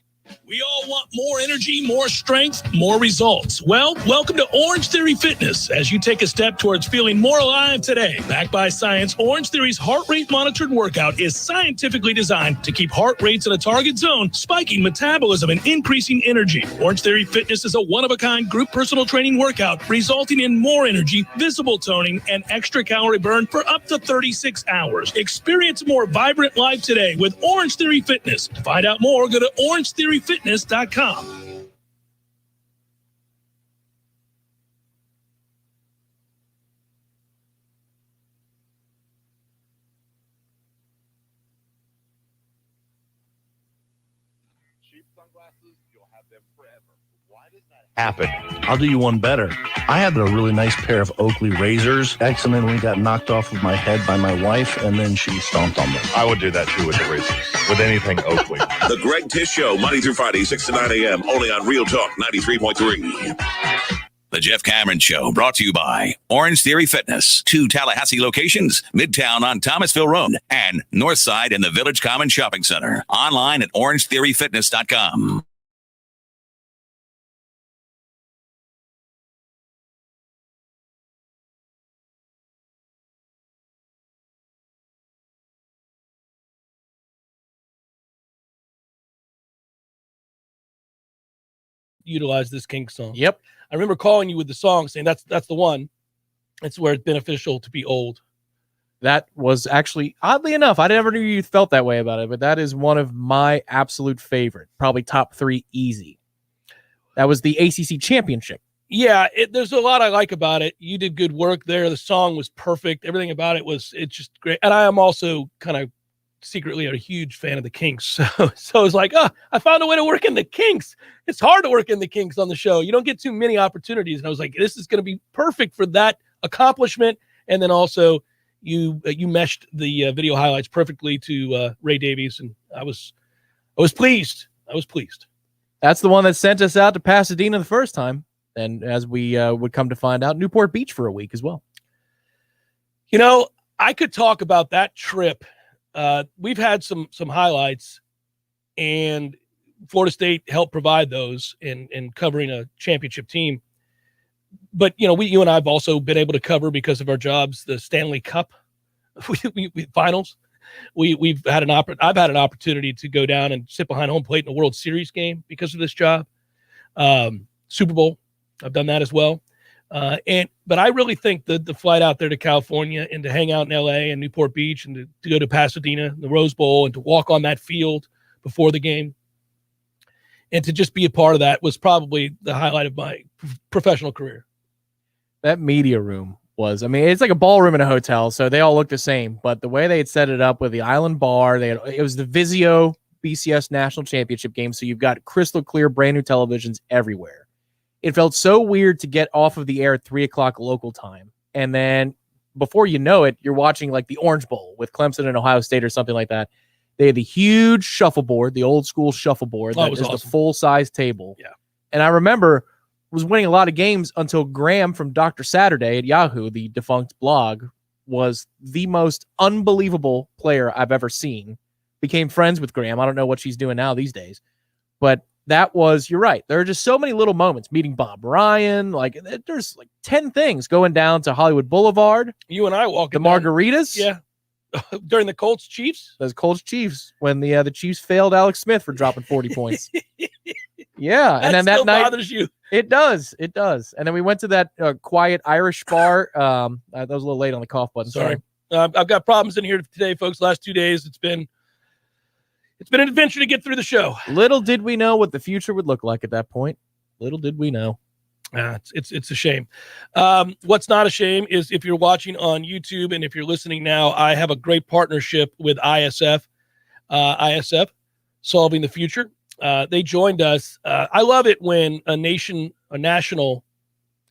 We all want more energy, more strength, more results. Well, welcome to Orange Theory Fitness as you take a step towards feeling more alive today. Backed by science, Orange Theory's heart rate monitored workout is scientifically designed to keep heart rates in a target zone, spiking metabolism and increasing energy. Orange Theory Fitness is a one-of-a-kind group personal training workout resulting in more energy, visible toning, and extra calorie burn for up to 36 hours. Experience a more vibrant life today with Orange Theory Fitness. To find out more, go to orangetheoryfitness.com. Happen. I'll do you one better. I had a really nice pair of Oakley razors. Accidentally got knocked off of my head by my wife, and then she stomped on them. I would do that too with the razors, with anything Oakley. The Greg Tish Show, Monday through Friday, 6 to 9 a.m., only on Real Talk 93.3. The Jeff Cameron Show, brought to you by Orange Theory Fitness. 2 Tallahassee locations, Midtown on Thomasville Road and Northside in the Village Common Shopping Center. Online at orangetheoryfitness.com. Utilize this King song. Yep. I remember calling you with the song saying that's the one. It's where it's beneficial to be old. That was actually, oddly enough, I never knew you felt that way about it, but that is one of my absolute favorite, probably top 3 easy. That was the ACC championship. Yeah, there's a lot I like about it. You did good work there. The song was perfect. Everything about it it's just great. And I am also kind of secretly a huge fan of the Kinks. So it's like, I found a way to work in the Kinks. It's hard to work in the Kinks on the show. You don't get too many opportunities. And I was like, this is going to be perfect for that accomplishment. And then also you meshed the video highlights perfectly to Ray Davies. And I was pleased. That's the one that sent us out to Pasadena the first time. And as we would come to find out, Newport Beach for a week as well. You know, I could talk about that trip. We've had some highlights, and Florida State helped provide those in covering a championship team. But you and I have also been able to cover, because of our jobs, the Stanley Cup we finals. I've had an opportunity to go down and sit behind home plate in a World Series game because of this job. Super Bowl, I've done that as well. But I really think that the flight out there to California and to hang out in LA and Newport Beach and to go to Pasadena, the Rose Bowl, and to walk on that field before the game and to just be a part of that was probably the highlight of my professional career. That media room was, it's like a ballroom in a hotel, so they all look the same, but the way they had set it up with the island bar, it was the Vizio BCS National Championship game, so you've got crystal clear brand new televisions everywhere. It felt so weird to get off of the air at 3:00 local time, and then before you know it, you're watching like the Orange Bowl with Clemson and Ohio State or something like that. They had the huge shuffleboard, the old school shuffleboard, that is awesome. The full-size table. Yeah. And I remember was winning a lot of games until Graham from Dr. Saturday at Yahoo, the defunct blog, was the most unbelievable player I've ever seen. Became friends with Graham. I don't know what she's doing now these days. But you're right. There are just so many little moments. Meeting Bob Ryan. There's 10 things going down to Hollywood Boulevard. You and I walking the margaritas. Yeah. During the Colts Chiefs? Those Colts Chiefs, when the Chiefs failed Alex Smith for dropping 40 points. Yeah. And then that night bothers you. It does. And then we went to that quiet Irish bar. That was a little late on the cough button. Sorry. I've got problems in here today, folks. Last 2 days, it's been an adventure to get through the show. Little did we know what the future would look like at that point. Little did we know. It's a shame. What's not a shame is if you're watching on YouTube and if you're listening now, I have a great partnership with ISF. ISF, Solving the Future. They joined us. I love it when a national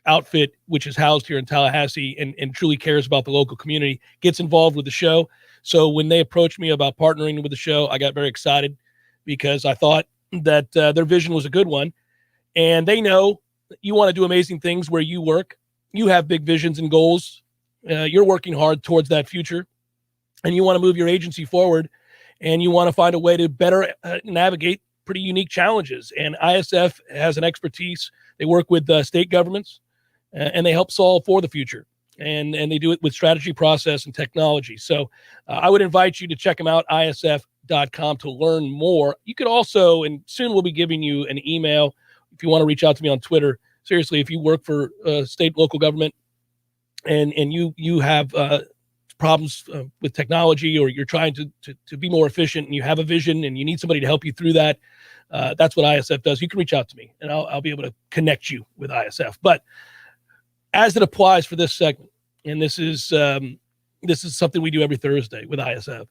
outfit, which is housed here in Tallahassee and truly cares about the local community, gets involved with the show. So when they approached me about partnering with the show, I got very excited because I thought that their vision was a good one. And they know you want to do amazing things where you work. You have big visions and goals. You're working hard towards that future. And you want to move your agency forward. And you want to find a way to better navigate pretty unique challenges. And ISF has an expertise. They work with state governments. And they help solve for the future. And they do it with strategy, process, and technology. So I would invite you to check them out, isf.com, to learn more. You could also, and soon we'll be giving you an email if you want to reach out to me on Twitter. Seriously, if you work for state, local government, and you have problems with technology, or you're trying to be more efficient, and you have a vision, and you need somebody to help you through that, that's what ISF does. You can reach out to me, and I'll be able to connect you with ISF. But as it applies for this segment, and this is something we do every Thursday with ISF,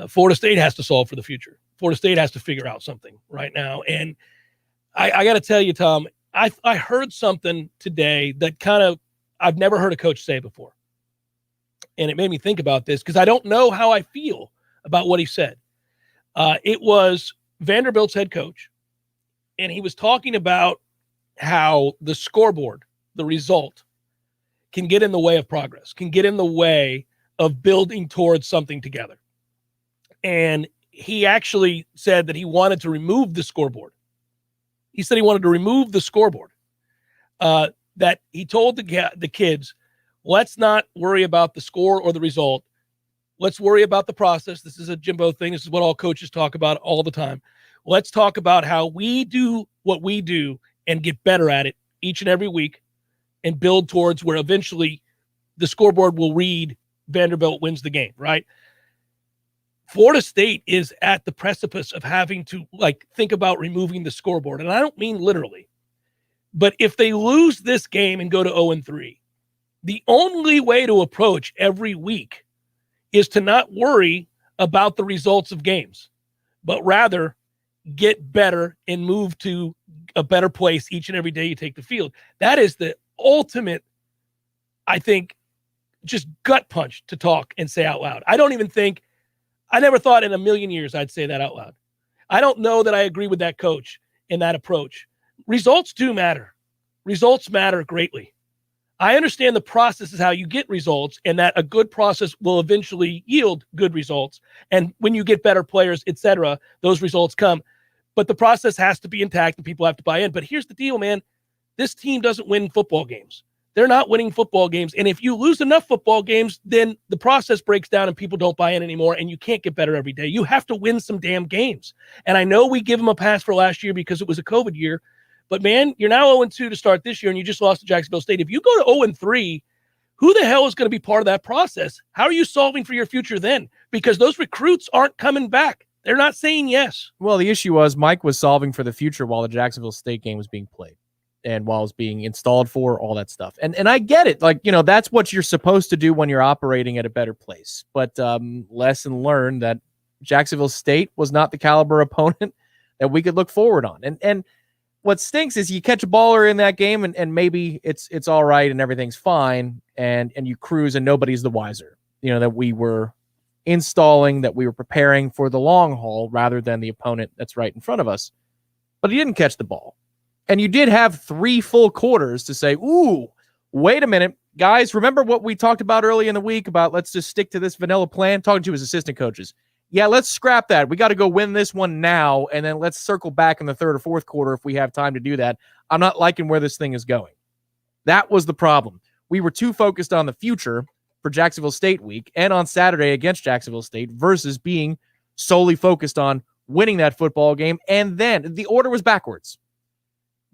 Florida State has to solve for the future. Florida State has to figure out something right now. And I got to tell you, Tom, I heard something today that I've never heard a coach say before. And it made me think about this because I don't know how I feel about what he said. It was Vanderbilt's head coach, and he was talking about how the scoreboard, the result, can get in the way of progress, can get in the way of building towards something together. And he actually said that he wanted to remove the scoreboard. He said he wanted to remove the scoreboard. That he told the kids, let's not worry about the score or the result. Let's worry about the process. This is a Jimbo thing. This is what all coaches talk about all the time. Let's talk about how we do what we do and get better at it each and every week, and build towards where eventually the scoreboard will read Vanderbilt wins the game, right? Florida State is at the precipice of having to think about removing the scoreboard. And I don't mean literally, but if they lose this game and go to 0-3, the only way to approach every week is to not worry about the results of games, but rather get better and move to a better place each and every day you take the field. That is the ultimate, I think, just gut punch to talk and say out loud. I never thought in a million years I'd say that out loud. I don't know that I agree with that coach in that approach. Results do matter. Results matter greatly. I understand the process is how you get results, and that a good process will eventually yield good results. And when you get better players, etc., those results come. But the process has to be intact and people have to buy in. But here's the deal, man. This team doesn't win football games. They're not winning football games. And if you lose enough football games, then the process breaks down and people don't buy in anymore, and you can't get better every day. You have to win some damn games. And I know we give them a pass for last year because it was a COVID year, but man, you're now 0-2 to start this year, and you just lost to Jacksonville State. If you go to 0-3, who the hell is going to be part of that process? How are you solving for your future then? Because those recruits aren't coming back. They're not saying yes. Well, the issue was Mike was solving for the future while the Jacksonville State game was being played and while it was being installed for, all that stuff. And I get it. Like, that's what you're supposed to do when you're operating at a better place. But lesson learned that Jacksonville State was not the caliber opponent that we could look forward on. And what stinks is you catch a baller in that game and maybe it's all right and everything's fine and you cruise and nobody's the wiser. That we were installing, that we were preparing for the long haul rather than the opponent that's right in front of us. But he didn't catch the ball. And you did have 3 full quarters to say, ooh, wait a minute. Guys, remember what we talked about early in the week about let's just stick to this vanilla plan? Talking to his assistant coaches. Yeah, let's scrap that. We got to go win this one now, and then let's circle back in the third or fourth quarter if we have time to do that. I'm not liking where this thing is going. That was the problem. We were too focused on the future for Jacksonville State week and on Saturday against Jacksonville State versus being solely focused on winning that football game. And then the order was backwards.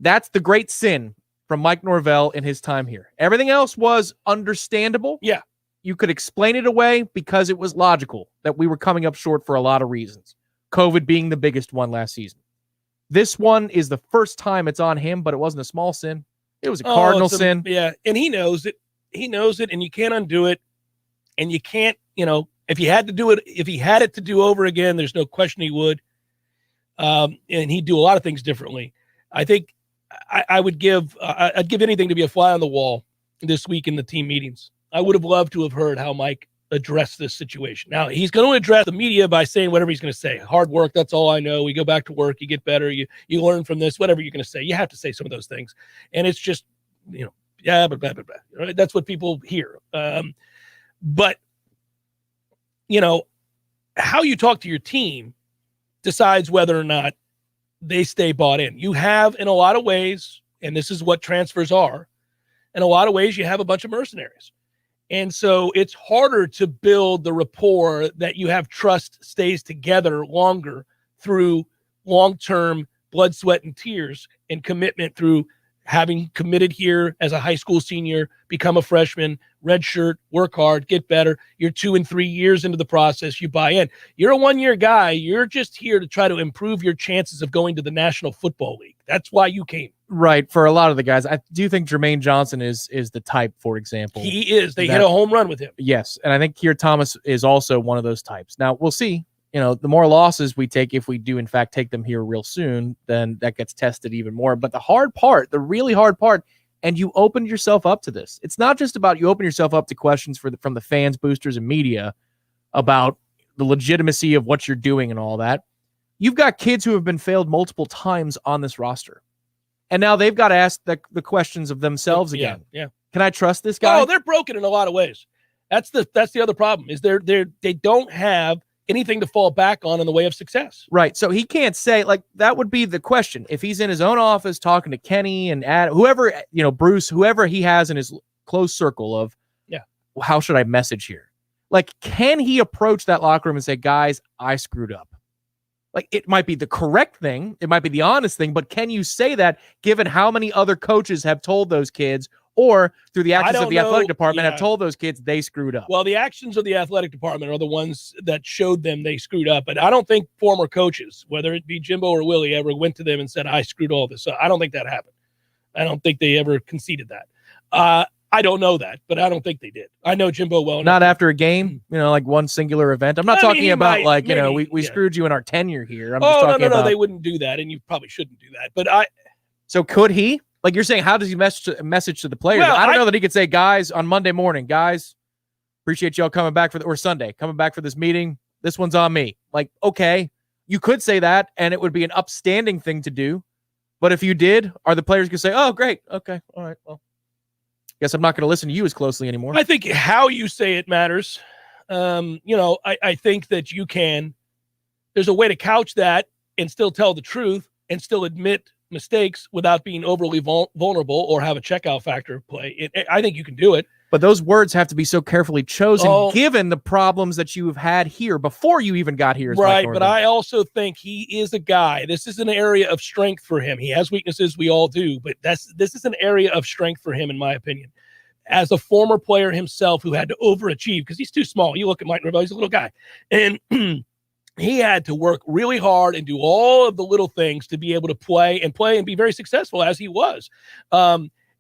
That's the great sin from Mike Norvell in his time here. Everything else was understandable. Yeah. You could explain it away because it was logical that we were coming up short for a lot of reasons. COVID being the biggest one last season. This one is the first time it's on him, but it wasn't a small sin. It was a cardinal sin. Yeah, and he knows it. He knows it, and you can't undo it. And you can't, if he had to do it, if he had it to do over again, there's no question he would. And he'd do a lot of things differently. I think I'd give anything to be a fly on the wall this week in the team meetings. I would have loved to have heard how Mike addressed this situation. Now, he's going to address the media by saying whatever he's going to say. Hard work, that's all I know. We go back to work, you get better, you learn from this, whatever you're going to say. You have to say some of those things. And it's just, yeah, blah, blah, blah, blah. Right? That's what people hear. But, how you talk to your team decides whether or not they stay bought in. You have, in a lot of ways, and this is what transfers are, in a lot of ways, you have a bunch of mercenaries. And so it's harder to build the rapport that you have trust stays together longer through long-term blood, sweat, and tears and commitment through having committed here as a high school senior, become a freshman, redshirt, work hard, get better. You're 2 and 3 years into the process. You buy in. You're a 1-year guy. You're just here to try to improve your chances of going to the National Football League. That's why you came. Right. For a lot of the guys, I do think Jermaine Johnson is the type, for example. He is. They hit a home run with him. Yes. And I think Keir Thomas is also one of those types. Now, we'll see. The more losses we take, if we do, in fact, take them here real soon, then that gets tested even more. But the hard part, the really hard part, and you opened yourself up to this. It's not just about you open yourself up to questions from the fans, boosters, and media about the legitimacy of what you're doing and all that. You've got kids who have been failed multiple times on this roster. And now they've got to ask the questions of themselves again. Yeah. Can I trust this guy? Oh, they're broken in a lot of ways. That's the other problem is they don't have anything to fall back on in the way of success. Right. So he can't say, that would be the question. If he's in his own office talking to Kenny and whoever, Bruce, whoever he has in his close circle of, how should I message here? Can he approach that locker room and say, guys, I screwed up? It might be the correct thing. It might be the honest thing, but can you say that given how many other coaches have told those kids or through the actions of the athletic department have told those kids they screwed up? Well, the actions of the athletic department are the ones that showed them they screwed up. But I don't think former coaches, whether it be Jimbo or Willie, ever went to them and said, I screwed all this up. I don't think that happened. I don't think they ever conceded that. I don't know that, but I don't think they did. I know Jimbo well enough. Not after a game, one singular event. I'm not talking about we screwed you in our tenure here. I'm just talking about. No, they wouldn't do that, and you probably shouldn't do that. But So could he? You're saying, how does he message to the players? Well, I don't know that he could say, guys, on Monday morning, guys, appreciate y'all coming back or Sunday, coming back for this meeting. This one's on me. Okay, you could say that, and it would be an upstanding thing to do. But if you did, are the players going to say, oh, great, okay, all right, well, guess I'm not going to listen to you as closely anymore? I think how you say it matters. I think that there's a way to couch that and still tell the truth and still admit mistakes without being overly vulnerable or have a checkout factor play. I think you can do it. But those words have to be so carefully chosen, given the problems that you have had here before you even got here. Right, but I also think he is a guy. This is an area of strength for him. He has weaknesses, we all do, but this is an area of strength for him, in my opinion. As a former player himself who had to overachieve, because he's too small. You look at Mike Norvell, he's a little guy. And he had to work really hard and do all of the little things to be able to play and be very successful as he was.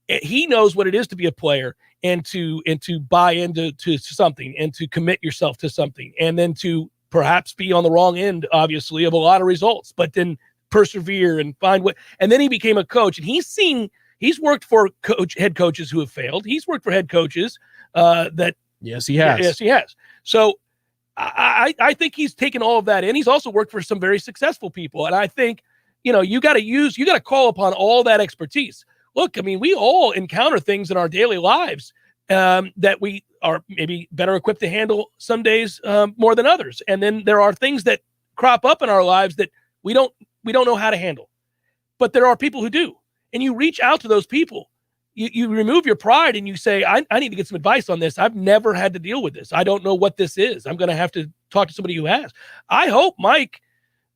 He knows what it is to be a player and to buy into something and to commit yourself to something, and then to perhaps be on the wrong end, obviously, of a lot of results, but then persevere and find what. And then he became a coach, and he's worked for head coaches who have failed. He's worked for head coaches that. Yes, he has. Yes, he has. So I think he's taken all of that in. He's also worked for some very successful people. And I think, you got to call upon all that expertise. Look, I mean, we all encounter things in our daily lives that we are maybe better equipped to handle some days more than others. And then there are things that crop up in our lives that we don't know how to handle. But there are people who do. And you reach out to those people. You remove your pride and you say, I need to get some advice on this. I've never had to deal with this. I don't know what this is. I'm going to have to talk to somebody who has. I hope Mike,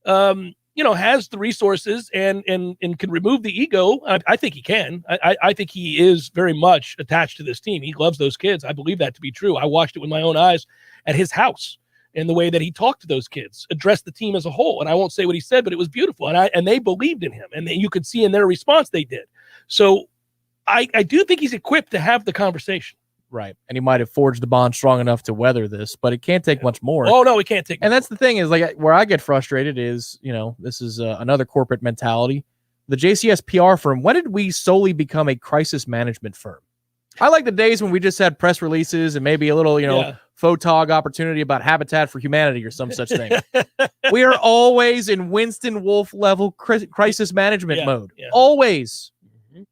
has the resources and can remove the ego. I think he can. I think he is very much attached to this team. He loves those kids. I believe that to be true. I watched it with my own eyes at his house and the way that he talked to those kids, addressed the team as a whole. And I won't say what he said, but it was beautiful. And they believed in him, and you could see in their response they did. So I do think he's equipped to have the conversation. Right. And he might have forged the bond strong enough to weather this, but it can't take much more. Oh, no, it can't take. And that's the thing is, like, where I get frustrated is, this is another corporate mentality. The JCS PR firm, when did we solely become a crisis management firm? I like the days when we just had press releases and maybe a little, photog opportunity about Habitat for Humanity or some such thing. We are always in Winston Wolfe level crisis management mode. Yeah. Always. Mm-hmm.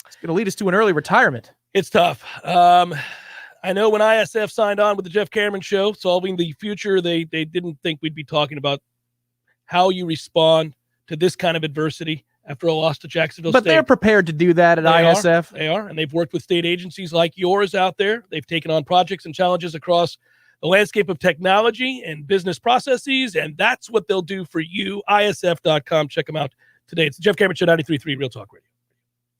It's going to lead us to an early retirement. It's tough. I know when ISF signed on with the Jeff Cameron Show, Solving the Future, they didn't think we'd be talking about how you respond to this kind of adversity after a loss to Jacksonville State. But they're prepared to do that at ISF. They are, and they've worked with state agencies like yours out there. They've taken on projects and challenges across the landscape of technology and business processes, and that's what they'll do for you. ISF.com. Check them out today. It's the Jeff Cameron Show, 93.3 Real Talk Radio.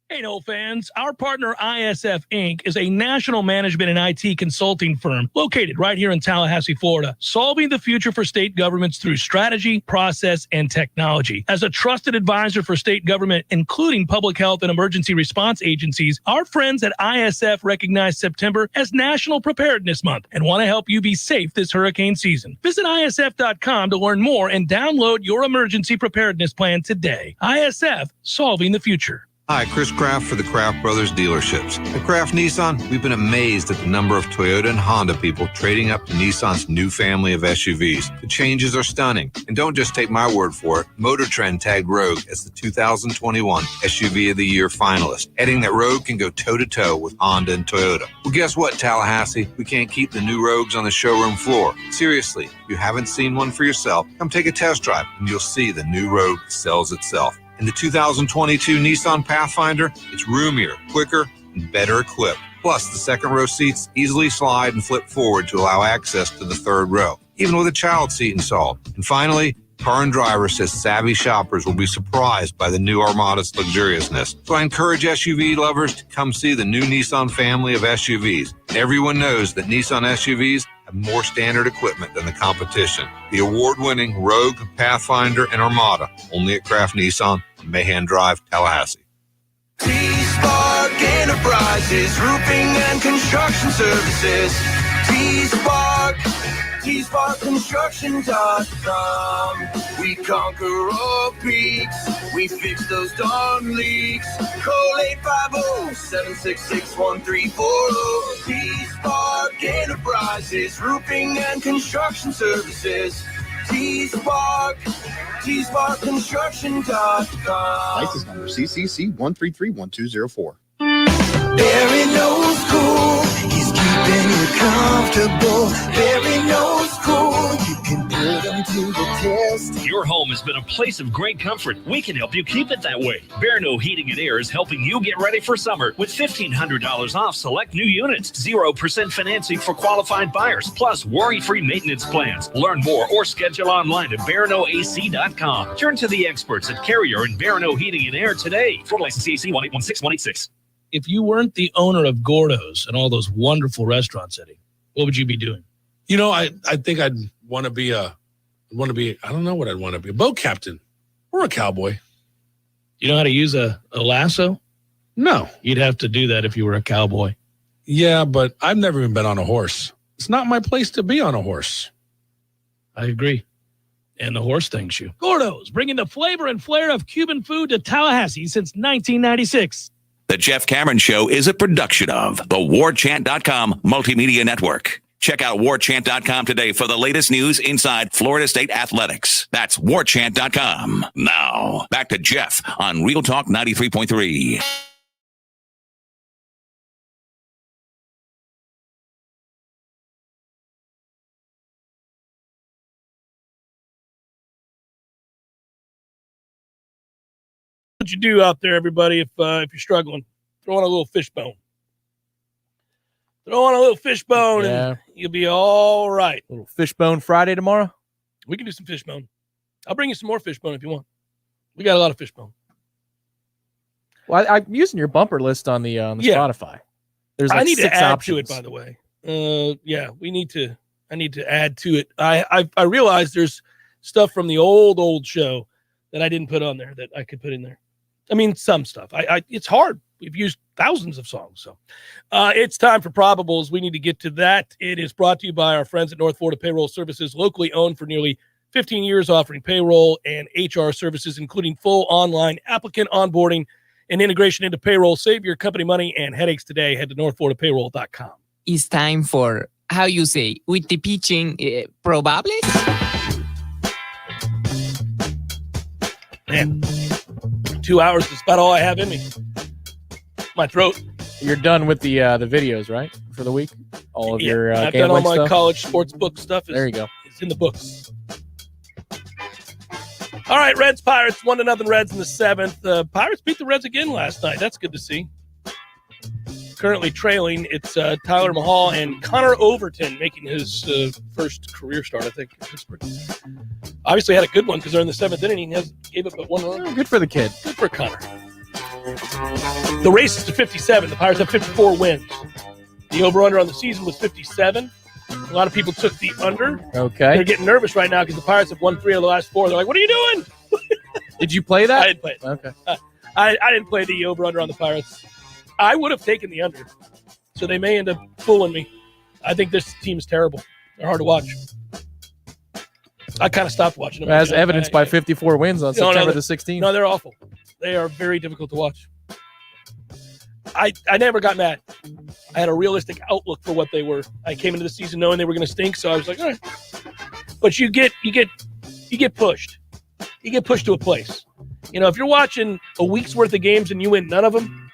Hey, Nole fans, our partner ISF Inc. is a national management and IT consulting firm located right here in Tallahassee, Florida, solving the future for state governments through strategy, process, and technology. As a trusted advisor for state government, including public health and emergency response agencies, our friends at ISF recognize September as National Preparedness Month and want to help you be safe this hurricane season. Visit ISF.com to learn more and download your emergency preparedness plan today. ISF, solving the future. Hi, Chris Kraft for the Kraft Brothers dealerships. At Kraft Nissan, we've been amazed at the number of Toyota and Honda people trading up to Nissan's new family of SUVs. The changes are stunning. And don't just take my word for it. Motor Trend tagged Rogue as the 2021 SUV of the Year finalist, adding that Rogue can go toe-to-toe with Honda and Toyota. Well, guess what, Tallahassee? We can't keep the new Rogues on the showroom floor. Seriously, if you haven't seen one for yourself, come take a test drive and you'll see the new Rogue sells itself. In the 2022 Nissan Pathfinder, it's roomier, quicker, and better equipped. Plus, the second row seats easily slide and flip forward to allow access to the third row, even with a child seat installed. And finally, Car and Driver says savvy shoppers will be surprised by the new Armada's luxuriousness. So I encourage SUV lovers to come see the new Nissan family of SUVs. Everyone knows that Nissan SUVs have more standard equipment than the competition. The award-winning Rogue, Pathfinder, and Armada, only at Kraft Nissan, Mahan Drive, Tallahassee. T-Spark Enterprises, roofing and construction services. T-Spark, T-SparkConstruction.com. We conquer all peaks, we fix those darn leaks. Call 850-766-1340. T-Spark Enterprises, roofing and construction services. T-Spark, T-SparkConstruction.com. License number CCC1331204. Barry knows cool, he's keeping you comfortable. Barry knows cool, you can and put them to the test. Your home has been a place of great comfort. We can help you keep it that way. Bearno Heating and Air is helping you get ready for summer with $1,500 off select new units, 0% financing for qualified buyers, plus worry-free maintenance plans. Learn more or schedule online at BearnoAC.com. Turn to the experts at Carrier and Bearno Heating and Air today. For license CAC 1816186. If you weren't the owner of Gordo's and all those wonderful restaurants, Eddie, what would you be doing? You know, I think I'd want to be I don't know what I'd want to be, a boat captain or a cowboy. You know how to use a lasso? No. You'd have to do that if you were a cowboy. Yeah, but I've never even been on a horse. It's not my place to be on a horse. I agree. And the horse thanks you. Gordo's, bringing the flavor and flair of Cuban food to Tallahassee since 1996. The Jeff Cameron Show is a production of the Warchant.com Multimedia Network. Check out Warchant.com today for the latest news inside Florida State athletics. That's Warchant.com. Now, back to Jeff on Real Talk 93.3. What you do out there, everybody, if you're struggling, throw on a little fishbone. Throw on a little fishbone and you'll be all right. Little fishbone Friday tomorrow? We can do some fishbone. I'll bring you some more fishbone if you want. We got a lot of fishbone. Well, I'm using your bumper list on the Spotify. There's like I need 6 to add options. to it, by the way. We need to. I need to add to it. I realized there's stuff from the old show that I didn't put on there that I could put in there. I mean, some stuff. It's hard. We've used thousands of songs. So it's time for Probables. We need to get to that. It is brought to you by our friends at North Florida Payroll Services, locally owned for nearly 15 years, offering payroll and HR services, including full online applicant onboarding and integration into payroll. Save your company money and headaches today. Head to northfloridapayroll.com. It's time for, how you say, with the pitching, probables? Man, 2 hours is about all I have in me. My throat. You're done with the videos, right, for the week? All of your I've done all my stuff? college sports book stuff. There you go. It's in the books. All right, Reds, Pirates, 1-0 Reds in the 7th. Pirates beat the Reds again last night. That's good to see. Currently trailing, it's Tyler Mahal and Connor Overton making his first career start, I think, in Pittsburgh. Obviously had a good one because they're in the 7th inning. He gave up but 1 run. Oh, good for the kid. Good for Connor. The race is to 57. The Pirates have 54 wins. The over-under on the season was 57. A lot of people took the under. Okay. They're getting nervous right now because the Pirates have won 3 of the last 4. They're like, what are you doing? Did you play that? I didn't play it. Okay. I didn't play the over-under on the Pirates. I would have taken the under. So they may end up fooling me. I think this team's terrible. They're hard to watch. I kind of stopped watching them. As evidenced by 54 wins on September the 16th. No, they're awful. They are very difficult to watch. I never got mad. I had a realistic outlook for what they were. I came into the season knowing they were going to stink, so I was like, all right. But you get pushed. You get pushed to a place. You know, if you're watching a week's worth of games and you win none of them,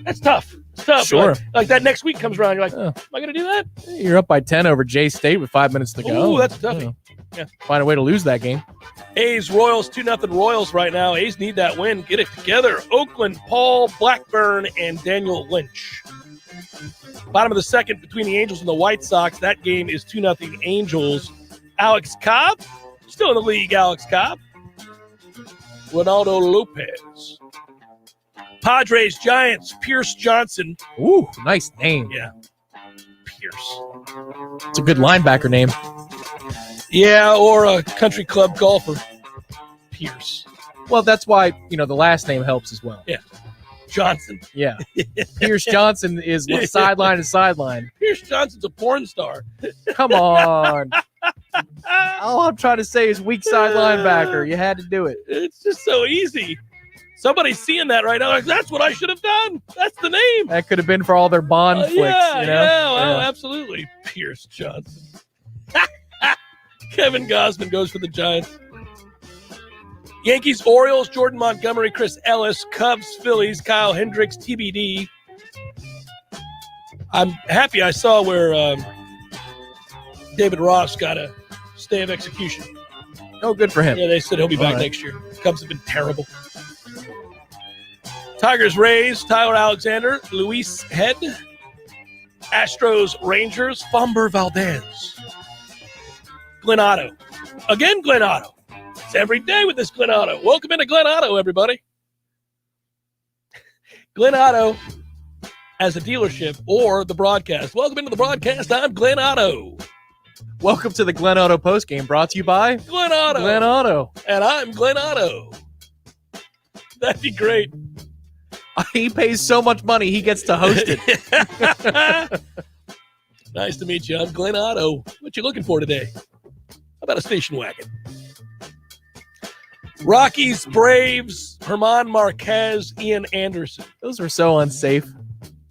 that's tough. It's tough. Sure. Like that next week comes around, you're like, am I going to do that? You're up by 10 over J State with 5 minutes to go. Ooh, that's a toughie. Yeah. Find a way to lose that game. A's Royals 2-0 Royals right now. A's need that win. Get it together. Oakland, Paul Blackburn, and Daniel Lynch. Bottom of the 2nd between the Angels and the White Sox. That game is 2-0 Angels. Alex Cobb, still in the league, Alex Cobb. Ronaldo Lopez. Padres, Giants, Pierce Johnson. Ooh, nice name. Yeah. Pierce. It's a good linebacker name. Yeah, or a country club golfer. Pierce. Well, that's why, the last name helps as well. Yeah. Johnson. Yeah. Pierce Johnson is sideline to sideline. Pierce Johnson's a porn star. Come on. All I'm trying to say is weak side linebacker. You had to do it. It's just so easy. Somebody's seeing that right now. Like, that's what I should have done. That's the name. That could have been for all their Bond flicks. Yeah, absolutely. Pierce Johnson. Kevin Gosman goes for the Giants. Yankees, Orioles, Jordan Montgomery, Chris Ellis, Cubs, Phillies, Kyle Hendricks, TBD. I'm happy I saw where David Ross got a stay of execution. Oh, good for him. Yeah, they said he'll be back next year. Cubs have been terrible. Tigers, Rays, Tyler Alexander, Luis Head. Astros, Rangers, Fomber Valdez. Glen Otto. Again, Glen Otto. It's every day with this Glen Otto. Welcome into Glen Otto, everybody. Glen Otto as a dealership or the broadcast. Welcome into the broadcast. I'm Glen Otto. Welcome to the Glen Otto postgame, brought to you by Glen Otto. Glen Otto. And I'm Glen Otto. That'd be great. He pays so much money, he gets to host it. Nice to meet you. I'm Glen Otto. What you looking for today? How about a station wagon? Rockies, Braves, Herman Marquez, Ian Anderson. Those were so unsafe.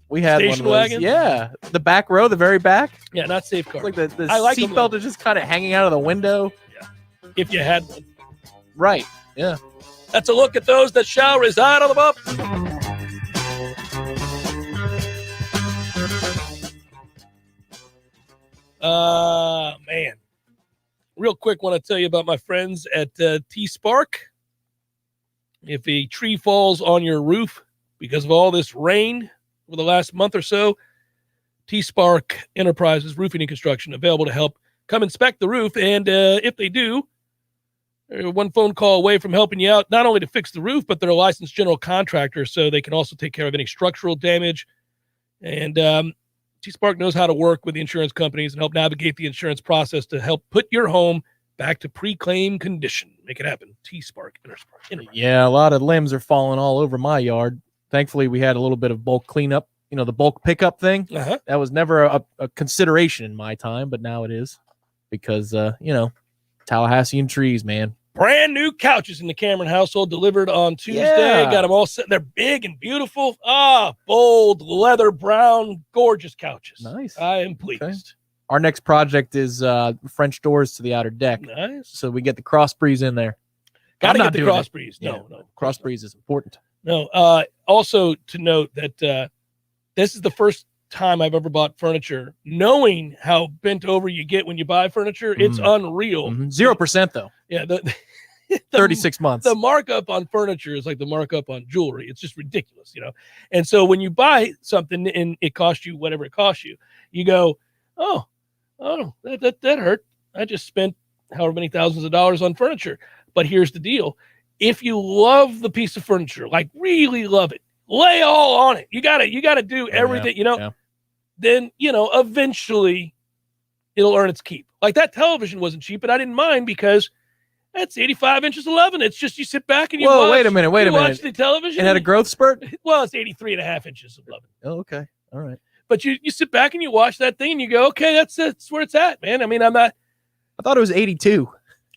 We had Station one of those. wagon? Yeah. The back row, the very back. Yeah, not safeguard. Like the I like them, seatbelt though. is just kind of hanging out of the window. If you had one. Right. Yeah. That's a look at those that shall reside on the bump. Man. Real quick, want to tell you about my friends at T-Spark. If a tree falls on your roof because of all this rain over the last month or so, T-Spark Enterprises Roofing and Construction available to help come inspect the roof. And if they do, they're one phone call away from helping you out, not only to fix the roof, but they're a licensed general contractor, so they can also take care of any structural damage. And T-Spark knows how to work with the insurance companies and help navigate the insurance process to help put your home back to pre-claim condition. Make it happen. T-Spark Enterprise. Yeah, a lot of limbs are falling all over my yard. Thankfully, we had a little bit of bulk cleanup. You know, the bulk pickup thing. Uh-huh. That was never a consideration in my time, but now it is because, Tallahassean trees, man. Brand new couches in the Cameron household delivered on Tuesday. Yeah. Got them all set. They're big and beautiful. Bold, leather brown, gorgeous couches. Nice. I am pleased. Okay. Our next project is French doors to the outer deck. Nice. So we get the cross breeze in there. Got to I'm get not the doing cross it. breeze. Yeah, No. Cross breeze is important. No. Also to note that this is the first time I've ever bought furniture, knowing how bent over you get when you buy furniture. It's unreal. 0% though. Yeah. The 36 months. The markup on furniture is like the markup on jewelry. It's just ridiculous, And so when you buy something and it costs you whatever it costs you, you go, oh, that hurt. I just spent however many thousands of dollars on furniture. But here's the deal. If you love the piece of furniture, like really love it, lay all on it. You gotta do everything, then, eventually it'll earn its keep. Like that television wasn't cheap, but I didn't mind because that's 85 inches 11. It's just you sit back and you watch. Wait a minute. Watch the television. It had a growth spurt? Well, it's 83 and a half inches 11. Oh, okay. All right. But you sit back and you watch that thing and you go, okay, that's where it's at, man. I mean, I thought it was 82.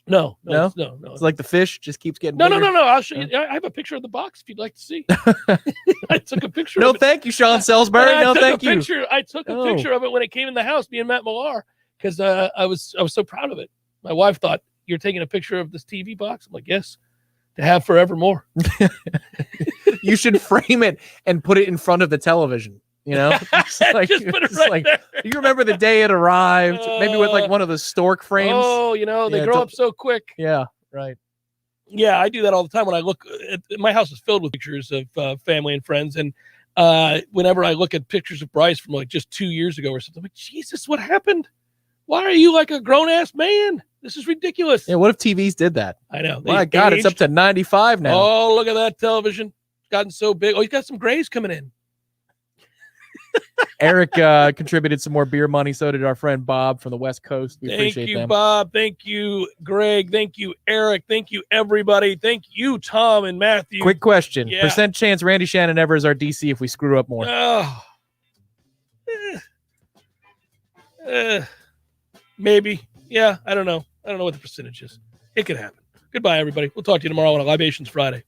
No. It's like the fish just keeps getting No. bigger. I'll show you. I have a picture of the box if you'd like to see. I took a picture No, of it. thank you, Sean Salisbury. I No, took thank a you. picture. I took a picture of it when it came in the house, me and Matt Millar, because I was so proud of it. My wife thought, you're taking a picture of this TV box? I'm like, yes, to have forevermore. You should frame it and put it in front of the television. Just put it right there. Do you remember the day it arrived? Maybe with like one of the stork frames. Oh, they grow up so quick. Yeah, right. Yeah, I do that all the time when I look. My house is filled with pictures of family and friends, and whenever I look at pictures of Bryce from like just 2 years ago or something, I'm like, Jesus, what happened? Why are you like a grown ass man? This is ridiculous. Yeah, what if TVs did that? I know. My God, it's up to 95 now. Oh, look at that television. It's gotten so big. Oh, he's got some grays coming in. Eric contributed some more beer money. So did our friend Bob from the West Coast. We appreciate Thank you, them. Bob. Thank you, Greg. Thank you, Eric. Thank you, everybody. Thank you, Tom and Matthew. Quick question. Yeah. Percent chance Randy Shannon ever is our DC if we screw up more. Maybe. Yeah, I don't know. I don't know what the percentage is. It could happen. Goodbye, everybody. We'll talk to you tomorrow on a Libations Friday.